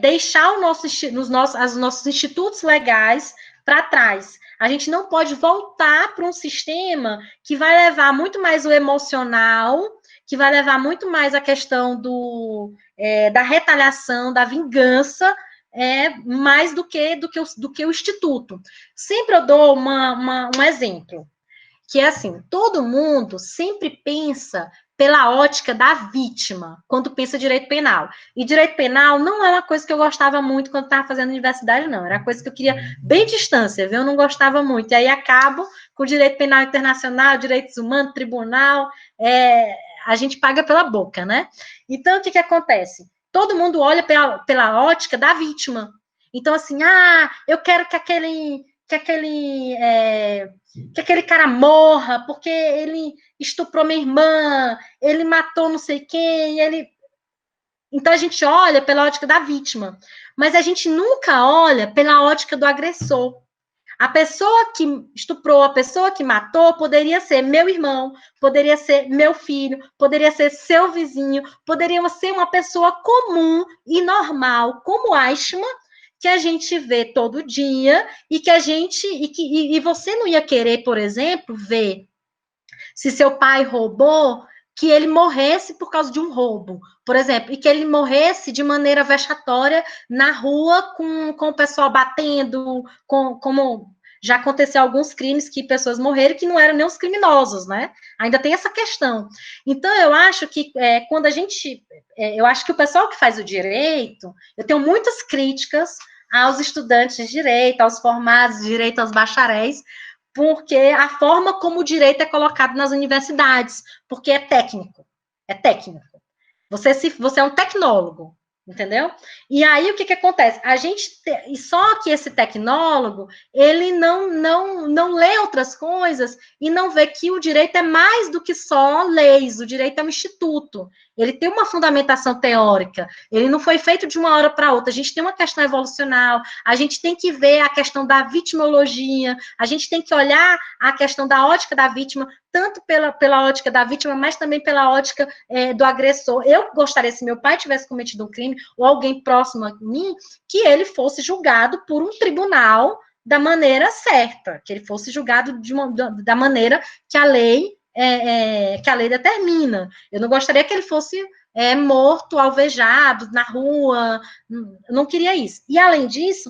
deixar os nossos institutos legais para trás. A gente não pode voltar para um sistema que vai levar muito mais o emocional, que vai levar muito mais a questão da retaliação, da vingança, mais do que o instituto. Sempre eu dou um exemplo, que é assim, todo mundo sempre pensa pela ótica da vítima, quando pensa direito penal. E direito penal não é uma coisa que eu gostava muito quando estava fazendo universidade, não. Era uma coisa que eu queria bem distância, viu? Eu não gostava muito. E aí acabo com o direito penal internacional, direitos humanos, tribunal, a gente paga pela boca, né? Então, o que acontece? Todo mundo olha pela ótica da vítima. Então, assim, eu quero que aquele cara morra, porque ele estuprou minha irmã, ele matou não sei quem, Então, a gente olha pela ótica da vítima, mas a gente nunca olha pela ótica do agressor. A pessoa que estuprou, a pessoa que matou, poderia ser meu irmão, poderia ser meu filho, poderia ser seu vizinho, poderia ser uma pessoa comum e normal, como Eichmann, que a gente vê todo dia, e que a gente, e você não ia querer, por exemplo, ver se seu pai roubou, que ele morresse por causa de um roubo, por exemplo, e que ele morresse de maneira vexatória na rua com o pessoal batendo, como já aconteceu alguns crimes que pessoas morreram que não eram nem os criminosos, né? Ainda tem essa questão. Então, eu acho que quando a gente... eu acho que o pessoal que faz o direito, eu tenho muitas críticas aos estudantes de direito, aos formados de direito, aos bacharéis, porque a forma como o direito é colocado nas universidades, porque é técnico, é técnico. Você é um tecnólogo, entendeu? E aí, o que acontece? E só que esse tecnólogo, ele não lê outras coisas e não vê que o direito é mais do que só leis, o direito é um instituto, ele tem uma fundamentação teórica, ele não foi feito de uma hora para outra, a gente tem uma questão evolucional, a gente tem que ver a questão da vitimologia, a gente tem que olhar a questão da ótica da vítima, tanto pela ótica da vítima, mas também pela ótica do agressor. Eu gostaria, se meu pai tivesse cometido um crime, ou alguém próximo a mim, que ele fosse julgado por um tribunal da maneira certa, que ele fosse julgado da maneira que a lei determina. Eu não gostaria que ele fosse morto, alvejado, na rua, eu não queria isso. E, além disso,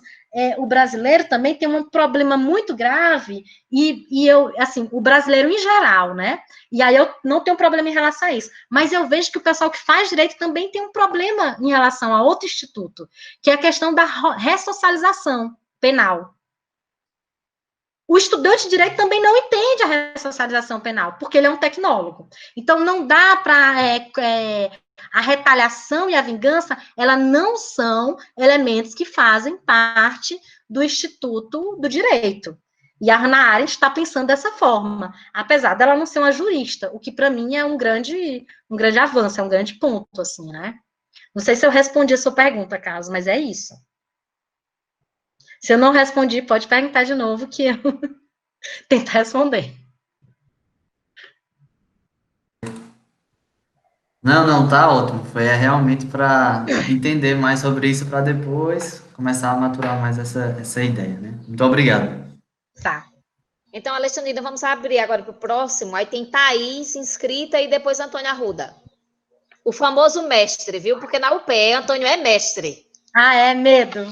o brasileiro também tem um problema muito grave, e eu, assim, o brasileiro em geral, né? E aí eu não tenho problema em relação a isso, mas eu vejo que o pessoal que faz direito também tem um problema em relação a outro instituto, que é a questão da ressocialização penal. O estudante de direito também não entende a ressocialização penal, porque ele é um tecnólogo. Então, não dá para... a retaliação e a vingança, ela não são elementos que fazem parte do Instituto do Direito. E a Hannah Arendt está pensando dessa forma, apesar dela não ser uma jurista, o que para mim é um grande avanço, é um grande ponto, assim, né? Não sei se eu respondi a sua pergunta, Carlos, mas é isso. Se eu não respondi, pode perguntar de novo que eu tento responder. Não, tá ótimo. Foi realmente para entender mais sobre isso para depois começar a maturar mais essa ideia, né? Muito obrigado. Tá. Então, Alexandrina, vamos abrir agora para o próximo. Aí tem Thaís inscrita e depois Antônio Arruda. O famoso mestre, viu? Porque na UPE, Antônio é mestre. Ah, é medo.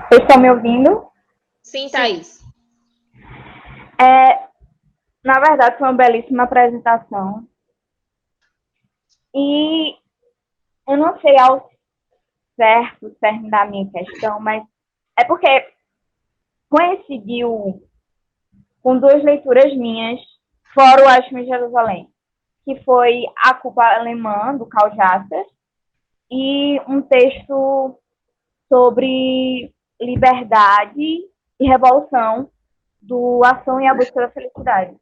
Vocês estão me ouvindo? Sim, Thaís. Na verdade, foi uma belíssima apresentação. E eu não sei ao certo o cerne da minha questão, mas é porque coincidiu com duas leituras minhas, fora o Eichmann de Jerusalém, que foi A Culpa Alemã, do Karl Jasper, e um texto sobre liberdade e revolução, do Ação e a Busca da Felicidade.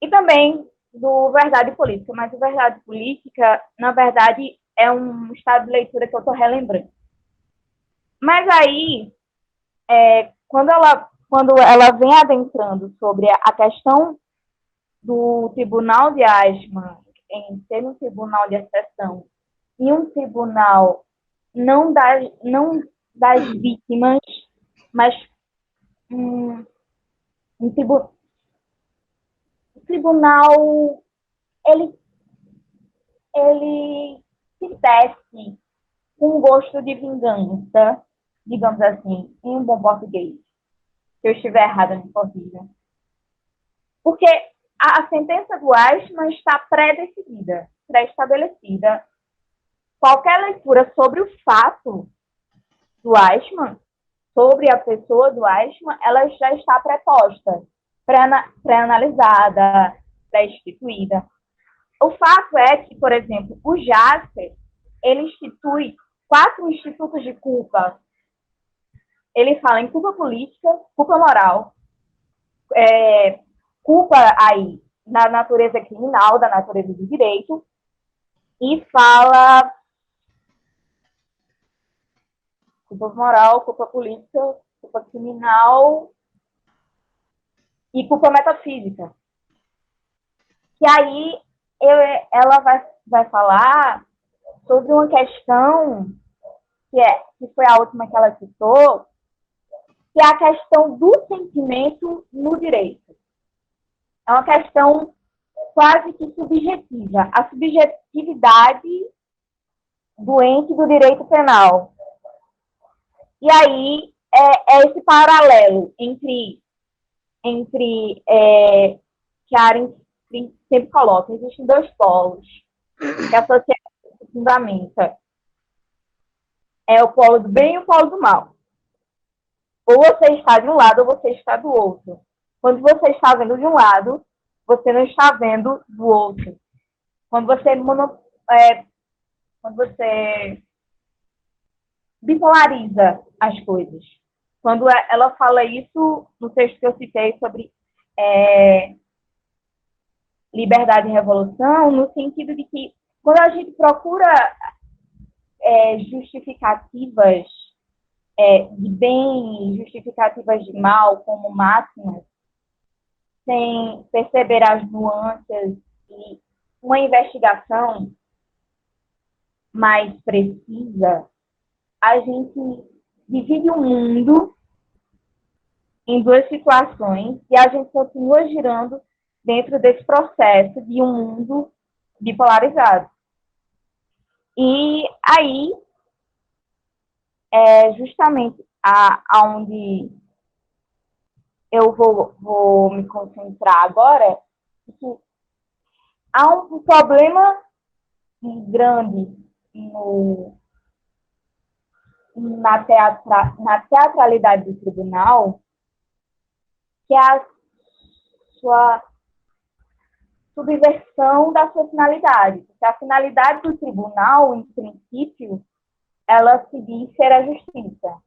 E também do Verdade Política, mas o Verdade Política, na verdade, é um estado de leitura que eu estou relembrando. Mas aí, quando ela vem adentrando sobre a questão do Tribunal de Eichmann em ser um tribunal de exceção e um tribunal não das vítimas, mas um tribunal, ele se teste com gosto de vingança, digamos assim, em um bom português. Se eu estiver errada, me corrija. Porque a sentença do Eichmann está pré-decidida, pré-estabelecida. Qualquer leitura sobre o fato do Eichmann, sobre a pessoa do Eichmann, ela já está preposta, pré-analisada, pré-instituída. O fato é que, por exemplo, o Jasper, ele institui 4 institutos de culpa. Ele fala em culpa política, culpa moral, culpa aí na natureza criminal, da natureza do direito, e fala culpa moral, culpa política, culpa criminal e culpa metafísica. Que aí ela vai falar sobre uma questão que foi a última que ela citou, que é a questão do sentimento no direito. É uma questão quase que subjetiva, a subjetividade doente do direito penal. E aí é esse paralelo entre que a Arendt sempre coloca, existem dois polos que a sociedade se fundamenta. É o polo do bem e o polo do mal. Ou você está de um lado ou você está do outro. Quando você está vendo de um lado, você não está vendo do outro. Quando você bipolariza as coisas. Quando ela fala isso no texto que eu citei sobre liberdade e revolução, no sentido de que quando a gente procura justificativas de bem, justificativas de mal como máximas, sem perceber as nuances e uma investigação mais precisa, a gente divide o mundo em duas situações e a gente continua girando dentro desse processo de um mundo bipolarizado. E aí é justamente aonde eu vou me concentrar agora, que há um problema grande na teatralidade do tribunal, que é a sua subversão da sua finalidade. Porque a finalidade do tribunal, em princípio, ela se diz ser a justiça.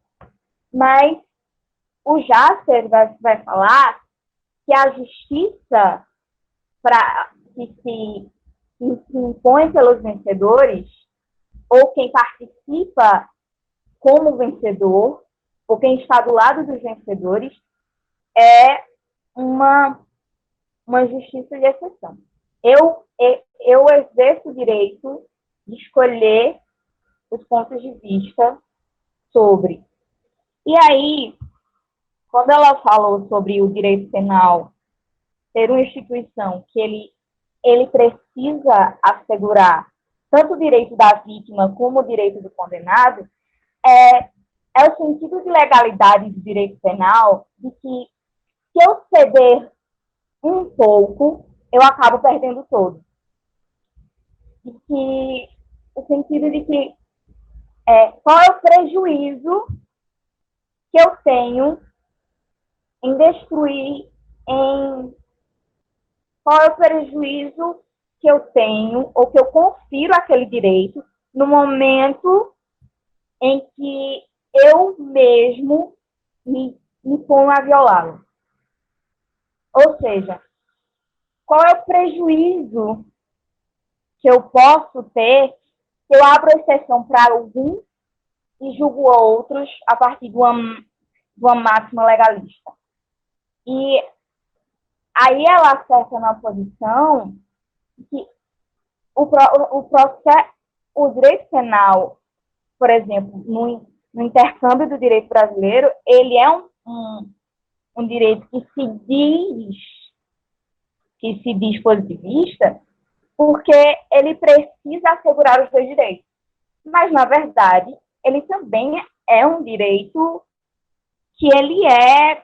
Mas o Jasser vai falar que a justiça que se impõe pelos vencedores, ou quem participa como vencedor, ou quem está do lado dos vencedores, é uma justiça de exceção. Eu exerço o direito de escolher os pontos de vista sobre. E aí, quando ela falou sobre o direito penal ser uma instituição que ele precisa assegurar tanto o direito da vítima como o direito do condenado, é o sentido de legalidade do direito penal de que se eu ceder um pouco, eu acabo perdendo todo. E que o sentido de que qual é o prejuízo que eu tenho em destruir, qual é o prejuízo que eu tenho ou que eu confiro aquele direito no momento em que eu mesmo me ponho a violá-lo. Ou seja, qual é o prejuízo que eu posso ter se eu abro exceção para alguns e julgo outros a partir de uma máxima legalista. E aí ela acerta na posição que o direito penal, por exemplo, no intercâmbio do direito brasileiro, ele é um direito que se diz positivista, porque ele precisa assegurar os dois direitos. Mas, na verdade, ele também é um direito que ele é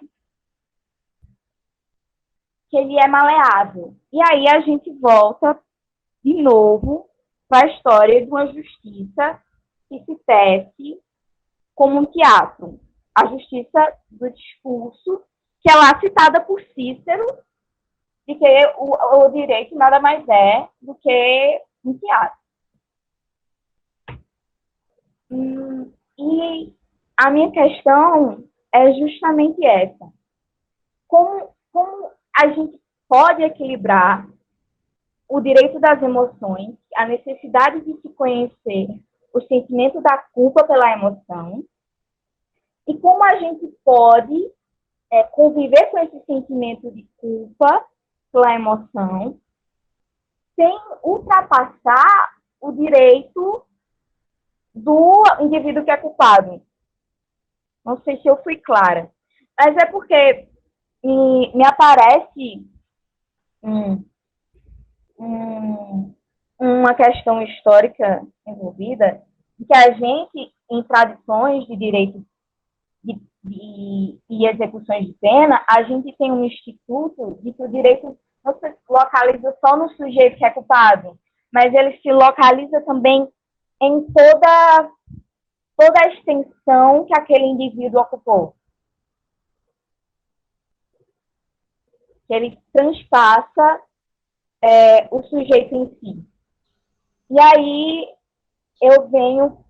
maleável. E aí a gente volta de novo para a história de uma justiça que se tece como um teatro. A justiça do discurso, que é lá citada por Cícero, de que o direito nada mais é do que um teatro. E a minha questão é justamente essa. Como a gente pode equilibrar o direito das emoções, a necessidade de se conhecer o sentimento da culpa pela emoção e como a gente pode conviver com esse sentimento de culpa pela emoção sem ultrapassar o direito do indivíduo que é culpado. Não sei se eu fui clara, mas é porque me aparece uma questão histórica envolvida, que a gente, em tradições de direito e execuções de pena, a gente tem um instituto de que o direito não se localiza só no sujeito que é culpado, mas ele se localiza também em toda a extensão que aquele indivíduo ocupou. Que ele transpassa o sujeito em si. E aí eu venho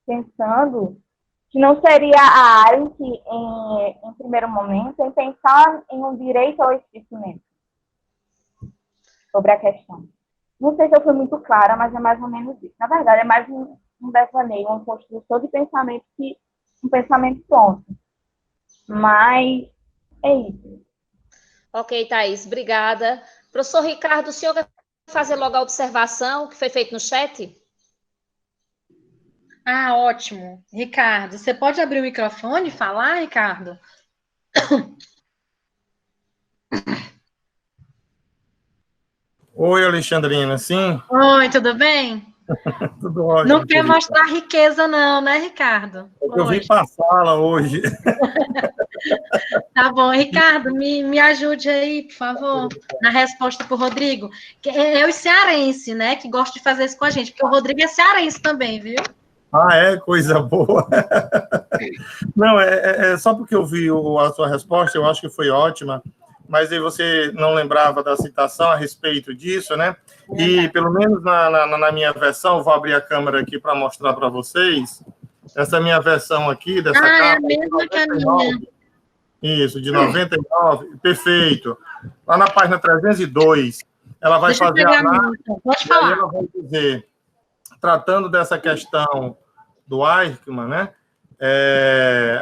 pensando que não seria a Arendt, em primeiro momento, em pensar em um direito ao esquecimento sobre a questão. Não sei se eu fui muito clara, mas é mais ou menos isso. Na verdade, é mais um devaneio, uma construção de pensamento, um pensamento pronto. Mas é isso. Ok, Thaís, obrigada. Professor Ricardo, o senhor vai fazer logo a observação que foi feita no chat? Ah, ótimo. Ricardo, você pode abrir o microfone e falar, Ricardo? Oi, Alexandrina, sim? Oi, tudo bem? Tudo ótimo. Não quer mostrar riqueza não, né, Ricardo? Eu vim passá-la hoje. Tá bom. Ricardo, me ajude aí, por favor, na resposta para o Rodrigo. É o cearense, né, que gosta de fazer isso com a gente, porque o Rodrigo é cearense também, viu? Ah, é? Coisa boa. Não, é só porque eu vi a sua resposta, eu acho que foi ótima, mas aí você não lembrava da citação a respeito disso, né? E, pelo menos na minha versão, vou abrir a câmera aqui para mostrar para vocês, essa minha versão aqui, dessa capa. É a mesma que a minha. Isso, de 99, perfeito. Lá na página 302, ela vai Deixa eu fazer pegar a análise, Pode e falar. aí ela vai dizer, tratando dessa questão do Eichmann, né,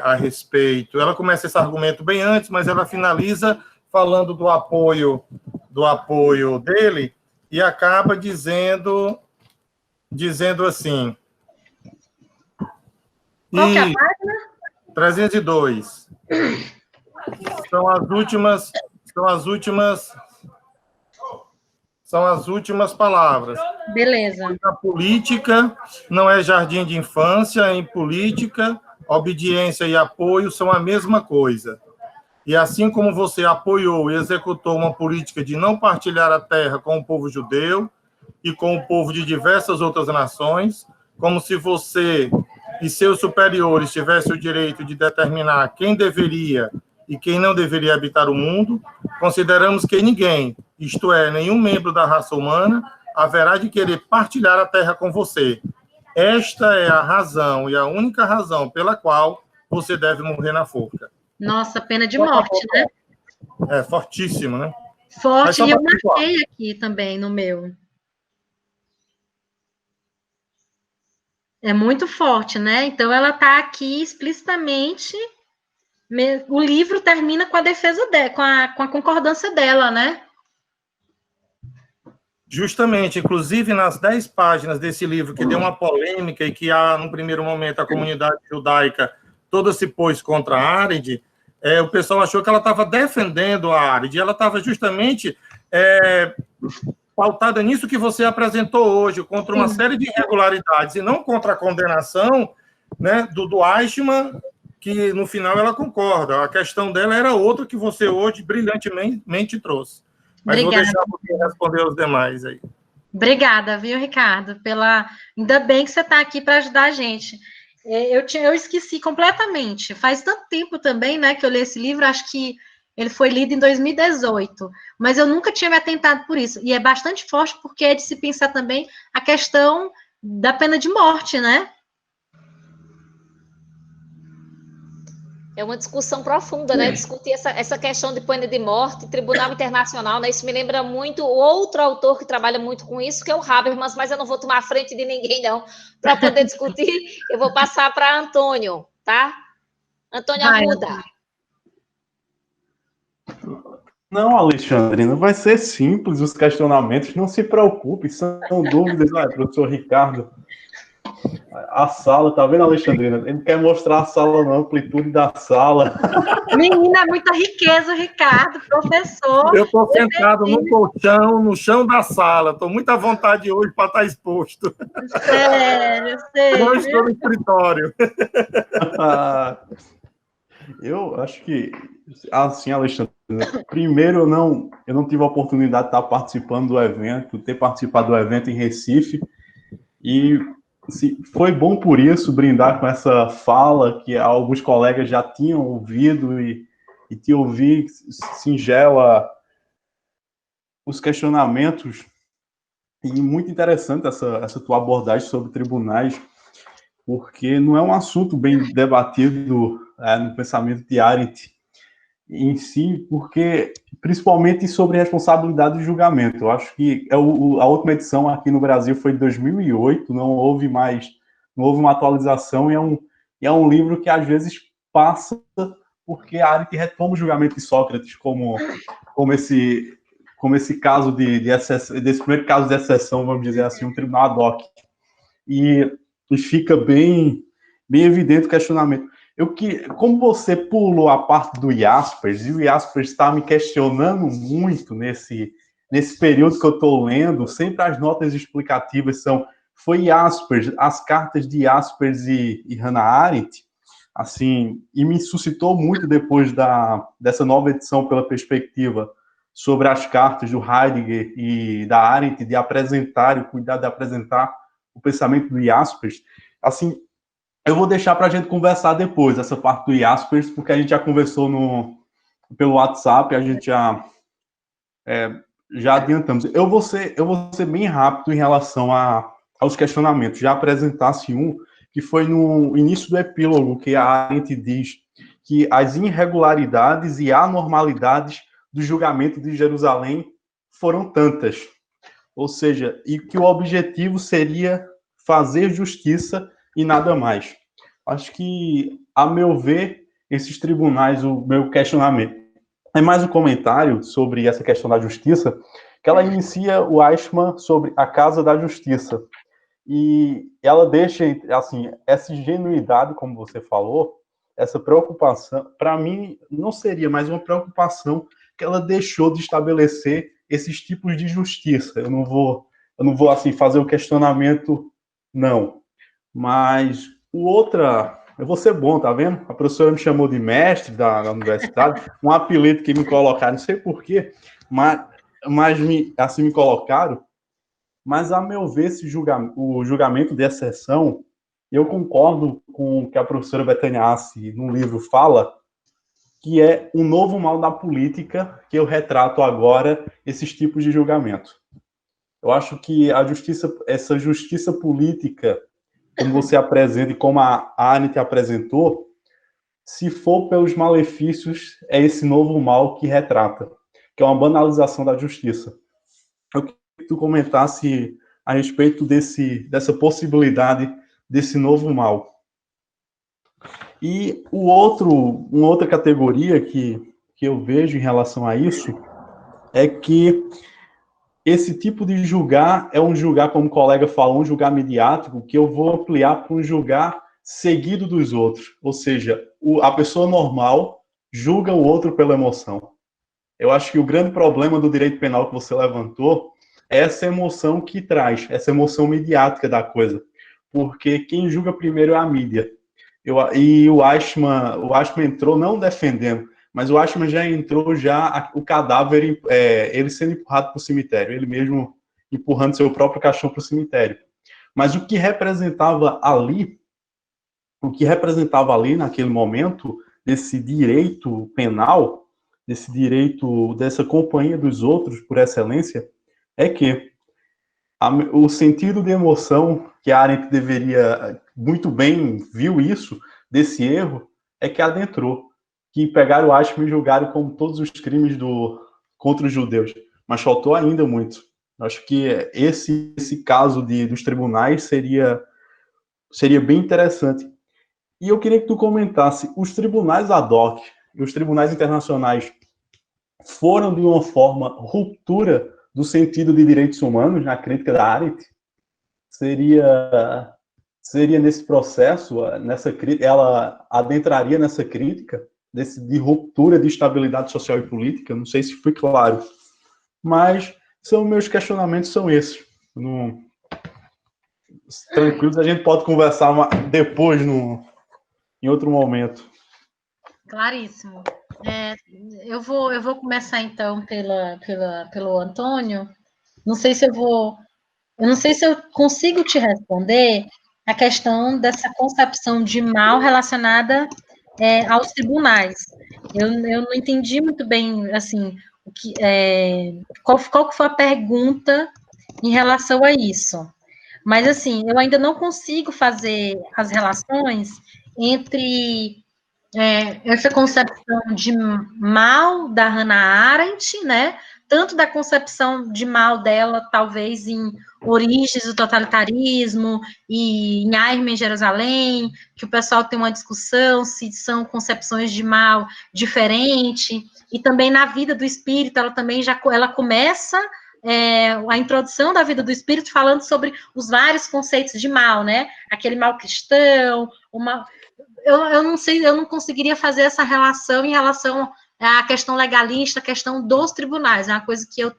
a respeito, ela começa esse argumento bem antes, mas ela finaliza falando do apoio dele e acaba dizendo assim. Qual que é a página? 302. São as últimas palavras. Beleza. A política não é jardim de infância, em política, obediência e apoio são a mesma coisa. E assim como você apoiou e executou uma política de não partilhar a terra com o povo judeu e com o povo de diversas outras nações, como se você e seus superiores tivessem o direito de determinar quem deveria e quem não deveria habitar o mundo, consideramos que ninguém, isto é, nenhum membro da raça humana, haverá de querer partilhar a terra com você. Esta é a razão e a única razão pela qual você deve morrer na forca. Nossa, pena de morte, né? É fortíssimo, né? Forte, e eu marquei aqui também no meu. É muito forte, né? Então, ela está aqui explicitamente. O livro termina com a defesa dela, com a concordância dela, né? Justamente, inclusive nas 10 páginas desse livro, que deu uma polêmica e que, no primeiro momento, a comunidade judaica toda se pôs contra a Arendt, o pessoal achou que ela estava defendendo a Arendt, e ela estava justamente pautada nisso que você apresentou hoje, contra uma série de irregularidades, e não contra a condenação, né, do Eichmann, que no final ela concorda. A questão dela era outra que você hoje brilhantemente trouxe. Mas Obrigada. vou deixar você responder os demais aí. Obrigada, viu, Ricardo? Ainda bem que você está aqui para ajudar a gente. Eu esqueci completamente. Faz tanto tempo também, né, que eu li esse livro, acho que ele foi lido em 2018, mas eu nunca tinha me atentado por isso. E é bastante forte porque é de se pensar também a questão da pena de morte, né? É uma discussão profunda, né? Discutir essa questão de pena de morte, Tribunal Internacional, né? Isso me lembra muito outro autor que trabalha muito com isso, que é o Habermas, mas eu não vou tomar a frente de ninguém, não, para poder discutir. Eu vou passar para Antônio, tá? Antônio Arruda. Não, Alexandrina, vai ser simples os questionamentos, não se preocupe, são dúvidas, né, professor Ricardo? A sala, tá vendo, Alexandrina? Ele não quer mostrar a sala, não, a amplitude da sala. Menina, muita riqueza, Ricardo, professor. Eu estou sentado no colchão, no chão da sala. Estou muito à vontade hoje para estar exposto. Sério, Não estou no escritório. Eu acho que, assim, Alexandre, primeiro eu não tive a oportunidade de estar participando do evento, ter participado do evento em Recife, e foi bom por isso brindar com essa fala que alguns colegas já tinham ouvido e te ouvir singela os questionamentos, e muito interessante essa tua abordagem sobre tribunais, porque não é um assunto bem debatido no pensamento de Arendt em si, porque principalmente sobre responsabilidade de julgamento. Eu acho que a última edição aqui no Brasil foi de 2008, não houve uma atualização, e é um livro que às vezes passa porque a Arendt retoma o julgamento de Sócrates como esse caso desse primeiro caso de exceção, vamos dizer assim, um tribunal ad hoc. E fica bem evidente o questionamento. Como você pulou a parte do Jaspers, e o Jaspers está me questionando muito nesse período que eu estou lendo, sempre as notas explicativas foi Jaspers, as cartas de Jaspers e Hannah Arendt, assim, e me suscitou muito depois dessa nova edição pela perspectiva sobre as cartas do Heidegger e da Arendt, de apresentar, e o cuidado de apresentar o pensamento do Jaspers. Assim, eu vou deixar para a gente conversar depois, essa parte do Jaspers, porque a gente já conversou pelo WhatsApp, a gente já adiantamos. Eu vou ser bem rápido em relação aos questionamentos. Já apresentasse um, que foi no início do epílogo, que a Arendt diz que as irregularidades e anormalidades do julgamento de Jerusalém foram tantas. Ou seja, e que o objetivo seria fazer justiça e nada mais. Acho que, a meu ver, esses tribunais, o meu questionamento é mais um comentário sobre essa questão da justiça, que ela inicia o Eichmann sobre a Casa da Justiça. E ela deixa, assim, essa ingenuidade, como você falou, essa preocupação, para mim, não seria mais uma preocupação que ela deixou de estabelecer esses tipos de justiça. Eu não vou assim, fazer o questionamento, não. Mas eu vou ser bom, tá vendo? A professora me chamou de mestre da universidade, um apelido que me colocaram, não sei porquê, mas assim me colocaram. Mas, a meu ver, o julgamento de exceção, eu concordo com o que a professora Betânia Assi, no livro, fala, que é um novo mal da política, que eu retrato agora esses tipos de julgamento. Eu acho que essa justiça política, como você apresenta e como a Arendt apresentou, se for pelos malefícios, é esse novo mal que retrata, que é uma banalização da justiça. Eu queria que tu comentasse a respeito dessa possibilidade desse novo mal. E uma outra categoria que eu vejo em relação a isso é que esse tipo de julgar é um julgar, como o colega falou, um julgar mediático, que eu vou ampliar para um julgar seguido dos outros. Ou seja, a pessoa normal julga o outro pela emoção. Eu acho que o grande problema do direito penal que você levantou é essa emoção que traz, essa emoção mediática da coisa. Porque quem julga primeiro é a mídia. E o Eichmann entrou não defendendo, mas o Eichmann já entrou o cadáver, ele sendo empurrado para o cemitério, ele mesmo empurrando seu próprio caixão para o cemitério. Mas o que representava ali naquele momento, desse direito penal, desse direito, dessa companhia dos outros por excelência, é que o sentido de emoção que a Arendt deveria, muito bem, viu isso, desse erro, é que adentrou. que pegaram o Eichmann e julgaram como todos os crimes contra os judeus. Mas faltou ainda muito. Acho que esse caso dos tribunais seria bem interessante. E eu queria que tu comentasse, os tribunais ad hoc e os tribunais internacionais foram, de uma forma, ruptura do sentido de direitos humanos na crítica da Arendt? Seria nesse processo, ela adentraria nessa crítica de ruptura de estabilidade social e política? Não sei se foi claro, mas meus questionamentos são esses. Tranquilos, a gente pode conversar depois, em outro momento. Claríssimo. Eu vou começar, então, pelo Antônio. Não sei se eu consigo te responder a questão dessa concepção de mal relacionada aos tribunais. Eu não entendi muito bem, assim, qual que foi a pergunta em relação a isso. Mas, assim, eu ainda não consigo fazer as relações entre essa concepção de mal da Hannah Arendt, né? Tanto da concepção de mal dela, talvez em Origens do Totalitarismo e em Eichmann, Jerusalém, que o pessoal tem uma discussão se são concepções de mal diferentes, e também na Vida do Espírito, ela começa a introdução da Vida do Espírito falando sobre os vários conceitos de mal, né? Aquele mal cristão, eu não sei, eu não conseguiria fazer essa relação em relação à questão legalista, a questão dos tribunais. É uma coisa que eu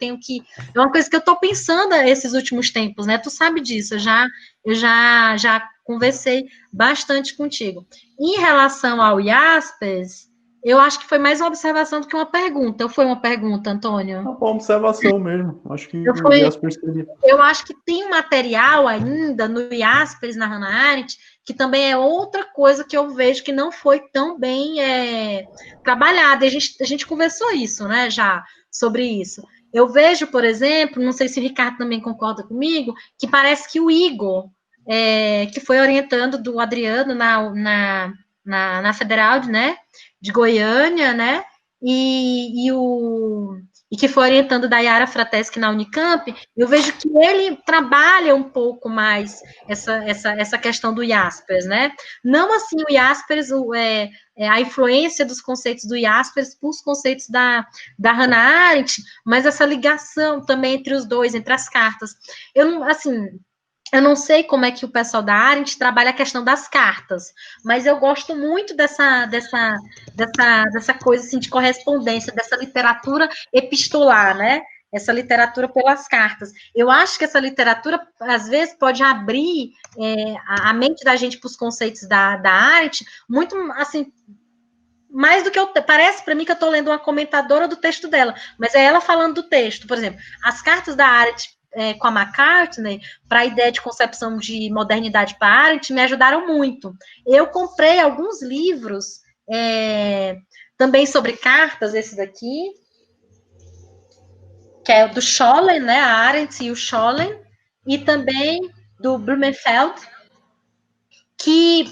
estou pensando esses últimos tempos, né? Tu sabe disso, eu já conversei bastante contigo. Em relação ao Jaspers, eu acho que foi mais uma observação do que uma pergunta. Ou foi uma pergunta, Antônio? Uma observação mesmo. Acho que eu acho que tem um material ainda no Jaspers, na Hannah Arendt, que também é outra coisa que eu vejo que não foi tão bem trabalhada. A gente conversou isso, né, já, sobre isso. Eu vejo, por exemplo, não sei se o Ricardo também concorda comigo, que parece que o Igor, que foi orientando do Adriano na Federal, né, de Goiânia, né, e que foi orientando da Yara Frateschi na Unicamp, eu vejo que ele trabalha um pouco mais essa questão do Jaspers, né? Não assim o Jaspers, a influência dos conceitos do Jaspers para os conceitos da Hannah Arendt, mas essa ligação também entre os dois, entre as cartas. Eu não sei como é que o pessoal da Arendt trabalha a questão das cartas, mas eu gosto muito dessa coisa assim, de correspondência, dessa literatura epistolar, né? Essa literatura pelas cartas. Eu acho que essa literatura, às vezes, pode abrir a mente da gente para os conceitos da Arendt, muito, assim, mais do que parece para mim que eu estou lendo uma comentadora do texto dela, mas é ela falando do texto. Por exemplo, as cartas da Arendt com a McCartney, para a ideia de concepção de modernidade para a Arendt, me ajudaram muito. Eu comprei alguns livros também sobre cartas, esse daqui, que é do Scholem, né, a Arendt e o Scholem, e também do Blumenfeld, que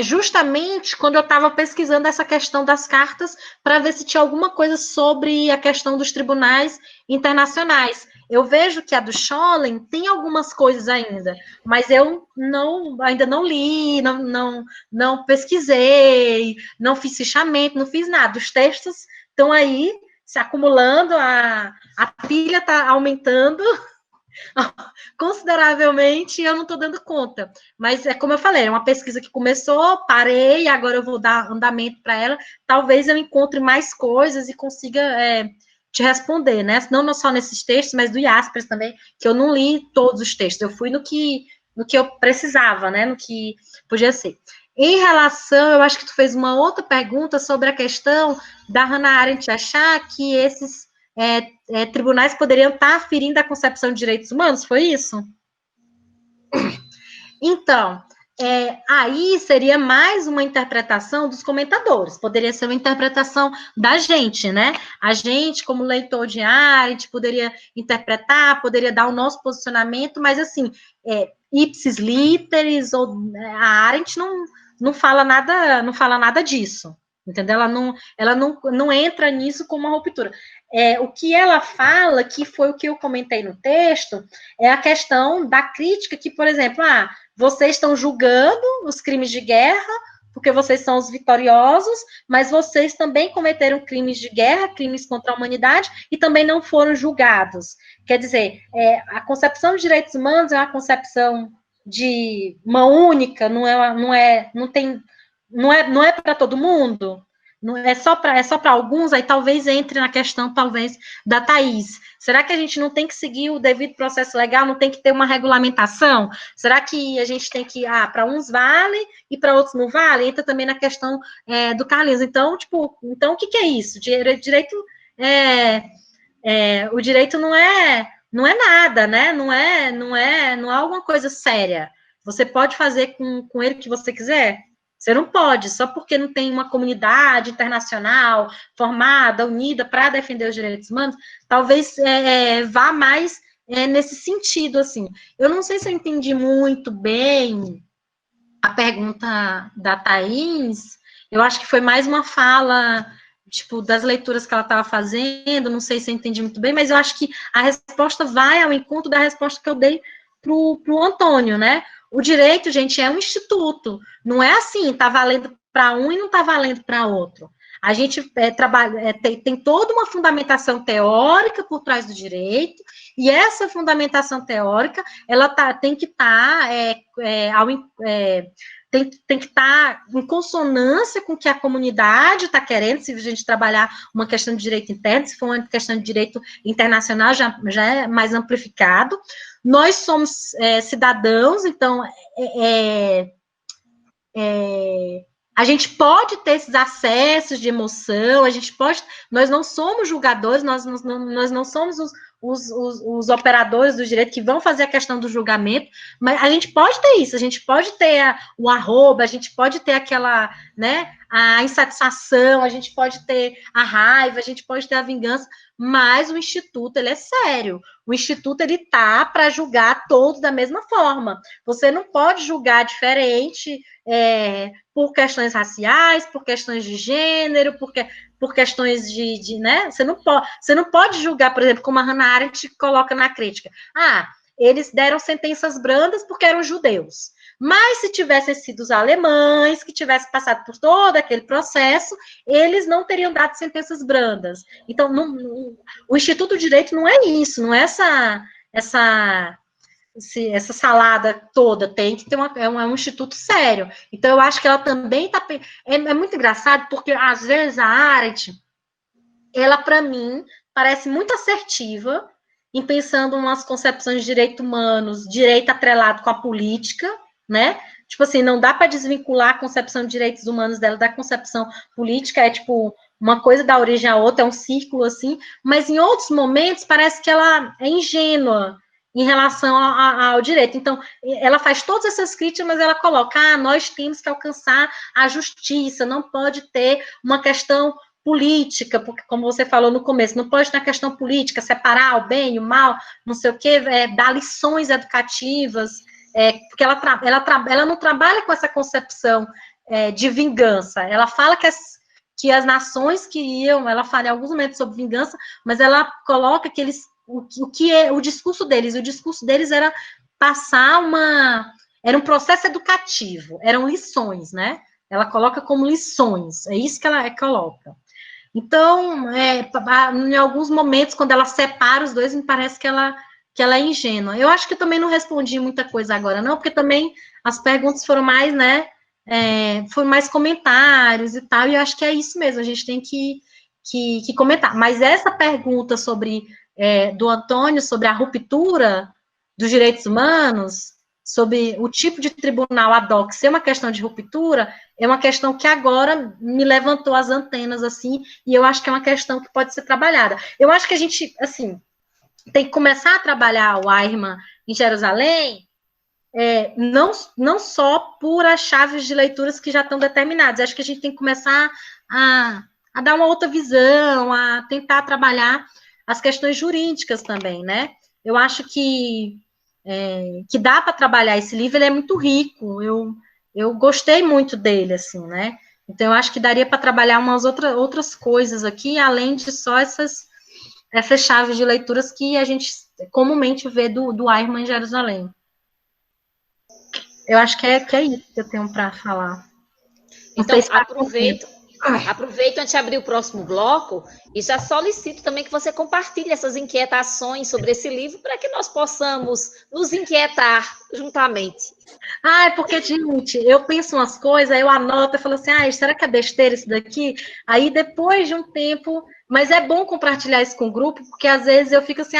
justamente quando eu estava pesquisando essa questão das cartas, para ver se tinha alguma coisa sobre a questão dos tribunais internacionais. Eu vejo que a do Scholem tem algumas coisas ainda, mas eu ainda não li, não pesquisei, não fiz fichamento, não fiz nada. Os textos estão aí se acumulando, a pilha está aumentando consideravelmente, e eu não estou dando conta. Mas é como eu falei, é uma pesquisa que começou, parei, agora eu vou dar andamento para ela. Talvez eu encontre mais coisas e consiga te responder, né? Não só nesses textos, mas do Jaspers também, que eu não li todos os textos, eu fui no que eu precisava, né? No que podia ser. Em relação, eu acho que tu fez uma outra pergunta sobre a questão da Hannah Arendt achar que esses tribunais poderiam estar aferindo a concepção de direitos humanos, foi isso? Então, aí seria mais uma interpretação dos comentadores, poderia ser uma interpretação da gente, né? A gente, como leitor de Arendt, poderia interpretar, poderia dar o nosso posicionamento, mas assim, ipsis literis, ou a Arendt não fala nada disso, entendeu? Ela não entra nisso como uma ruptura. O que ela fala, que foi o que eu comentei no texto, é a questão da crítica que, por exemplo, vocês estão julgando os crimes de guerra, porque vocês são os vitoriosos, mas vocês também cometeram crimes de guerra, crimes contra a humanidade, e também não foram julgados. Quer dizer, a concepção de direitos humanos é uma concepção de uma única, não é para todo mundo, não é só para alguns, aí talvez entre na questão, talvez, da Thaís. Será que a gente não tem que seguir o devido processo legal, não tem que ter uma regulamentação? Será que a gente tem que, para uns vale e para outros não vale? Entra também na questão do Carlinhos. Então, o que é isso? O direito não é nada, né? Não é alguma coisa séria. Você pode fazer com ele o que você quiser? Você não pode, só porque não tem uma comunidade internacional formada, unida para defender os direitos humanos, talvez vá mais nesse sentido, assim. Eu não sei se eu entendi muito bem a pergunta da Thaís, eu acho que foi mais uma fala, das leituras que ela estava fazendo, não sei se eu entendi muito bem, mas eu acho que a resposta vai ao encontro da resposta que eu dei para o Antônio, né? O direito, gente, é um instituto. Não é assim, está valendo para um e não está valendo para outro. A gente tem toda uma fundamentação teórica por trás do direito, e essa fundamentação teórica, ela tem que estar tem que estar em consonância com o que a comunidade está querendo, se a gente trabalhar uma questão de direito interno, se for uma questão de direito internacional, já é mais amplificado. Nós somos cidadãos, então a gente pode ter esses acessos de emoção, nós não somos julgadores, nós não somos os operadores do direito que vão fazer a questão do julgamento, mas a gente pode ter isso, a gente pode ter o arroba, a gente pode ter aquela, né, a insatisfação, a gente pode ter a raiva, a gente pode ter a vingança, mas o Instituto, ele é sério. O Instituto, ele tá para julgar todos da mesma forma. Você não pode julgar diferente por questões raciais, por questões de gênero, por questões né? Você não pode julgar, por exemplo, como a Hannah Arendt coloca na crítica. Eles deram sentenças brandas porque eram judeus. Mas se tivessem sido os alemães, que tivessem passado por todo aquele processo, eles não teriam dado sentenças brandas. Então, o Instituto de Direito não é isso, não é essa salada toda, tem que ter um instituto sério. Então, eu acho que ela também está... É muito engraçado, porque, às vezes, a Arendt, ela, para mim, parece muito assertiva em pensando em umas concepções de direitos humanos, direito atrelado com a política, né? Tipo assim, não dá para desvincular a concepção de direitos humanos dela da concepção política, uma coisa dá origem à outra, é um círculo assim, mas em outros momentos parece que ela é ingênua em relação ao direito. Então, ela faz todas essas críticas, mas ela coloca, nós temos que alcançar a justiça, não pode ter uma questão política, porque, como você falou no começo, não pode ter uma questão política, separar o bem e o mal, não sei o quê, dar lições educativas, porque ela não trabalha com essa concepção de vingança, ela fala que as nações queriam, ela fala em alguns momentos sobre vingança, mas ela coloca que o que é o discurso deles era passar era um processo educativo, eram lições, né? Ela coloca como lições, é isso que ela coloca. Então, em alguns momentos, quando ela separa os dois, me parece que ela é ingênua. Eu acho que eu também não respondi muita coisa agora, não, porque também as perguntas foram mais, né, foram mais comentários e tal, e eu acho que é isso mesmo, a gente tem que comentar. Mas essa pergunta do Antônio, sobre a ruptura dos direitos humanos, sobre o tipo de tribunal ad hoc ser uma questão de ruptura, é uma questão que agora me levantou as antenas, assim, e eu acho que é uma questão que pode ser trabalhada. Eu acho que a gente, assim, tem que começar a trabalhar o Eichmann em Jerusalém, não só por as chaves de leituras que já estão determinadas, acho que a gente tem que começar a dar uma outra visão, a tentar trabalhar as questões jurídicas também, né? Eu acho que dá para trabalhar esse livro, ele é muito rico, eu gostei muito dele, assim, né? Então, eu acho que daria para trabalhar umas outras coisas aqui, além de só essas chaves de leituras que a gente comumente vê do Ayrton em Jerusalém. Eu acho que é isso que eu tenho para falar. Então, aproveito antes de abrir o próximo bloco e já solicito também que você compartilhe essas inquietações sobre esse livro para que nós possamos nos inquietar juntamente. É porque, gente, eu penso umas coisas, eu anoto, eu falo assim, será que é besteira isso daqui? Aí, depois de um tempo, mas é bom compartilhar isso com o grupo, porque às vezes eu fico assim,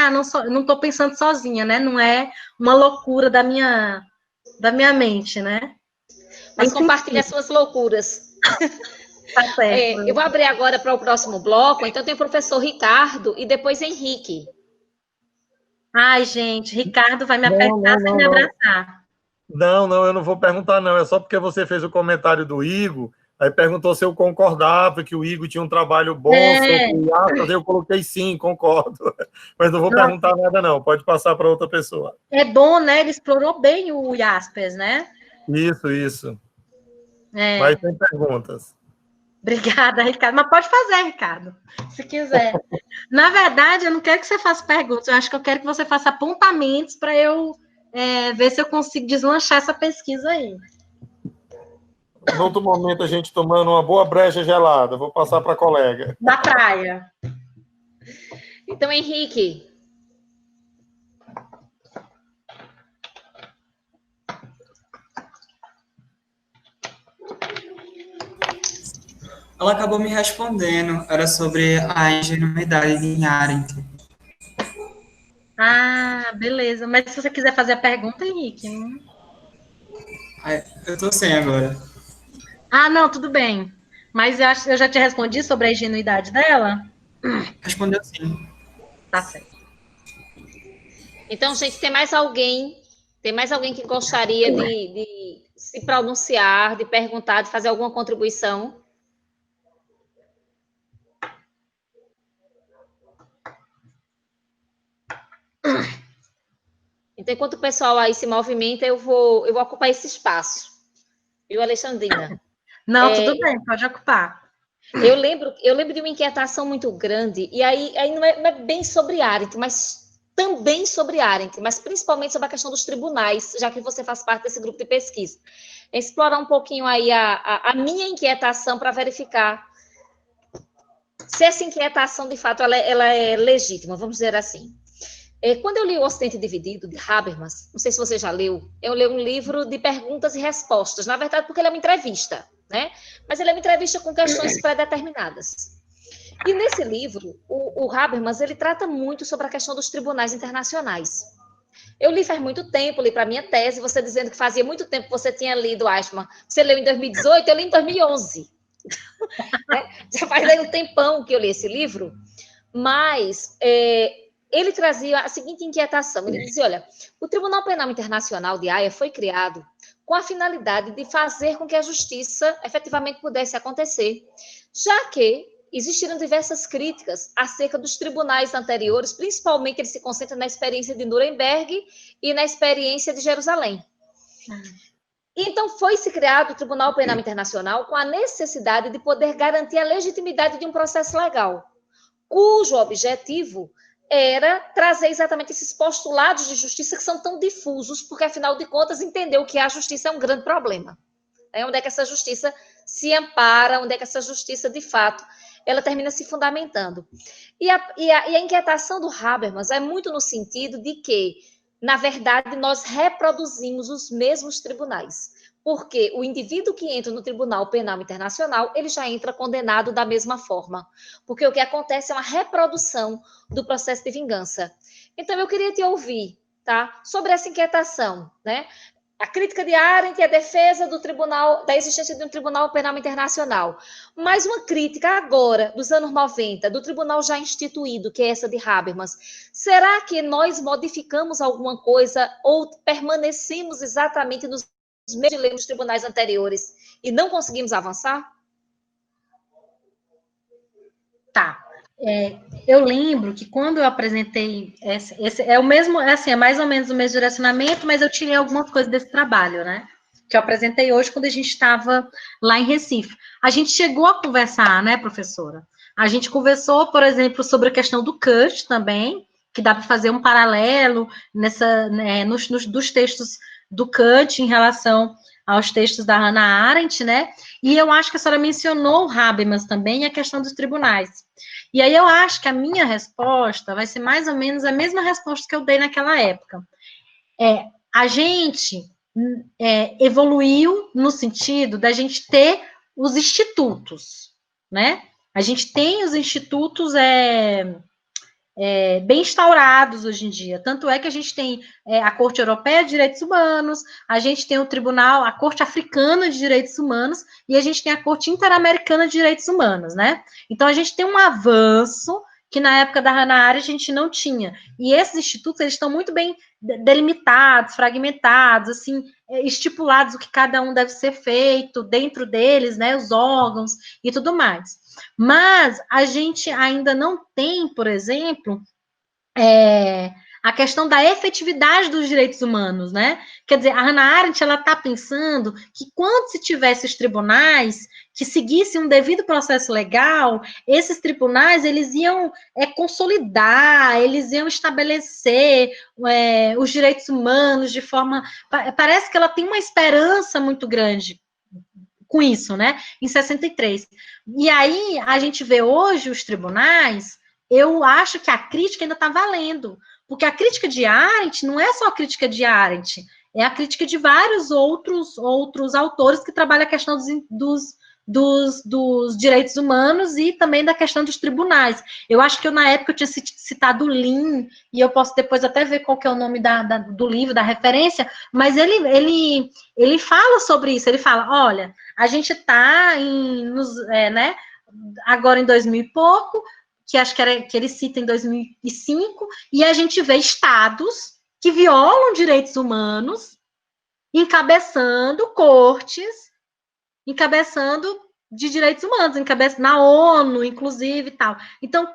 não estou pensando sozinha, né? Não é uma loucura da minha mente, né? Mas compartilhe as suas loucuras. Tá certo. Eu vou abrir agora para o próximo bloco, então tem o professor Ricardo e depois Henrique. Ai, gente, Ricardo vai me apertar sem me abraçar. Não, eu não vou perguntar, não. É só porque você fez o comentário do Igor, aí perguntou se eu concordava que o Igor tinha um trabalho bom, eu coloquei sim, concordo. Mas não vou perguntar nada, não. Pode passar para outra pessoa. É bom, né? Ele explorou bem o Jaspers, né? Isso. Mas tem perguntas. Obrigada, Ricardo. Mas pode fazer, Ricardo, se quiser. Na verdade, eu não quero que você faça perguntas, eu acho que eu quero que você faça apontamentos para eu ver se eu consigo deslanchar essa pesquisa aí. No outro momento, a gente tomando uma boa breja gelada. Vou passar para a colega. Da praia. Então, Henrique. Ela acabou me respondendo, era sobre a ingenuidade de Arendt. Beleza. Mas se você quiser fazer a pergunta, Henrique. Eu tô sem agora. Não, tudo bem. Mas eu já te respondi sobre a ingenuidade dela? Respondeu sim. Tá certo. Então, gente, tem mais alguém que gostaria de se pronunciar, de perguntar, de fazer alguma contribuição? Então, enquanto o pessoal aí se movimenta, eu vou ocupar esse espaço. Viu, Alexandrina? Não, tudo bem, pode ocupar. Eu lembro de uma inquietação muito grande, e aí não é bem sobre Arendt, mas também sobre Arendt, mas principalmente sobre a questão dos tribunais, já que você faz parte desse grupo de pesquisa. É explorar um pouquinho aí a minha inquietação para verificar se essa inquietação, de fato, ela é legítima, vamos dizer assim. Quando eu li O Ocidente Dividido, de Habermas, não sei se você já leu, eu li um livro de perguntas e respostas, na verdade, porque ele é uma entrevista, né? Mas ele é uma entrevista com questões pré-determinadas. E nesse livro, o Habermas, ele trata muito sobre a questão dos tribunais internacionais. Eu li faz muito tempo, li para a minha tese, você dizendo que fazia muito tempo que você tinha lido, Aisman. Você leu em 2018, eu li em 2011. Já faz aí um tempão que eu li esse livro, mas ele trazia a seguinte inquietação. Ele dizia, olha, o Tribunal Penal Internacional de Haia foi criado com a finalidade de fazer com que a justiça efetivamente pudesse acontecer, já que existiram diversas críticas acerca dos tribunais anteriores, principalmente ele se concentra na experiência de Nuremberg e na experiência de Jerusalém. Então, foi-se criado o Tribunal Penal Internacional com a necessidade de poder garantir a legitimidade de um processo legal, cujo objetivo era trazer exatamente esses postulados de justiça que são tão difusos, porque, afinal de contas, entendeu que a justiça é um grande problema. Onde é que essa justiça se ampara, onde é que essa justiça, de fato, ela termina se fundamentando. E a inquietação do Habermas é muito no sentido de que, na verdade, nós reproduzimos os mesmos tribunais. Porque o indivíduo que entra no Tribunal Penal Internacional, ele já entra condenado da mesma forma. Porque o que acontece é uma reprodução do processo de vingança. Então, eu queria te ouvir, tá? Sobre essa inquietação, né? A crítica de Arendt e a defesa do tribunal, da existência de um Tribunal Penal Internacional. Mas uma crítica agora, dos anos 90, do tribunal já instituído, que é essa de Habermas. Será que nós modificamos alguma coisa ou permanecemos exatamente nos mesmos dilemas dos tribunais anteriores e não conseguimos avançar? Tá. Eu lembro que quando eu apresentei esse é o mesmo, assim, é mais ou menos o mesmo direcionamento, mas eu tirei algumas coisas desse trabalho, né? que eu apresentei hoje quando a gente estava lá em Recife. A gente chegou a conversar, né, professora? A gente conversou, por exemplo, sobre a questão do CUT também, que dá para fazer um paralelo dos textos do Kant em relação aos textos da Hannah Arendt, né? E eu acho que a senhora mencionou o Habermas também e a questão dos tribunais. E aí eu acho que a minha resposta vai ser mais ou menos a mesma resposta que eu dei naquela época. A gente evoluiu no sentido da gente ter os institutos, né? A gente tem os institutos bem instaurados hoje em dia. Tanto é que a gente tem a Corte Europeia de Direitos Humanos, a gente tem o Tribunal, a Corte Africana de Direitos Humanos, e a gente tem a Corte Interamericana de Direitos Humanos, né? Então, a gente tem um avanço que na época da Hannah Arendt a gente não tinha. E esses institutos, eles estão muito bem delimitados, fragmentados, assim, estipulados o que cada um deve ser feito dentro deles, né, os órgãos e tudo mais. Mas a gente ainda não tem, por exemplo, a questão da efetividade dos direitos humanos, né? Quer dizer, a Hannah Arendt, ela está pensando que quando se tivesse os tribunais que seguissem um devido processo legal, esses tribunais, eles iam consolidar, eles iam estabelecer os direitos humanos de forma... Parece que ela tem uma esperança muito grande com isso, né? Em 63. E aí, a gente vê hoje os tribunais, eu acho que a crítica ainda está valendo, porque a crítica de Arendt não é só a crítica de Arendt, é a crítica de vários outros autores que trabalham a questão dos direitos humanos e também da questão dos tribunais. Eu acho que na época eu tinha citado o Lin, e eu posso depois até ver qual que é o nome do livro, da referência, mas ele fala sobre isso, ele fala, olha, a gente está agora em 2000 e pouco, que acho que ele cita em 2005, e a gente vê estados que violam direitos humanos, encabeçando cortes, encabeçando de direitos humanos, na ONU, inclusive, e tal. Então,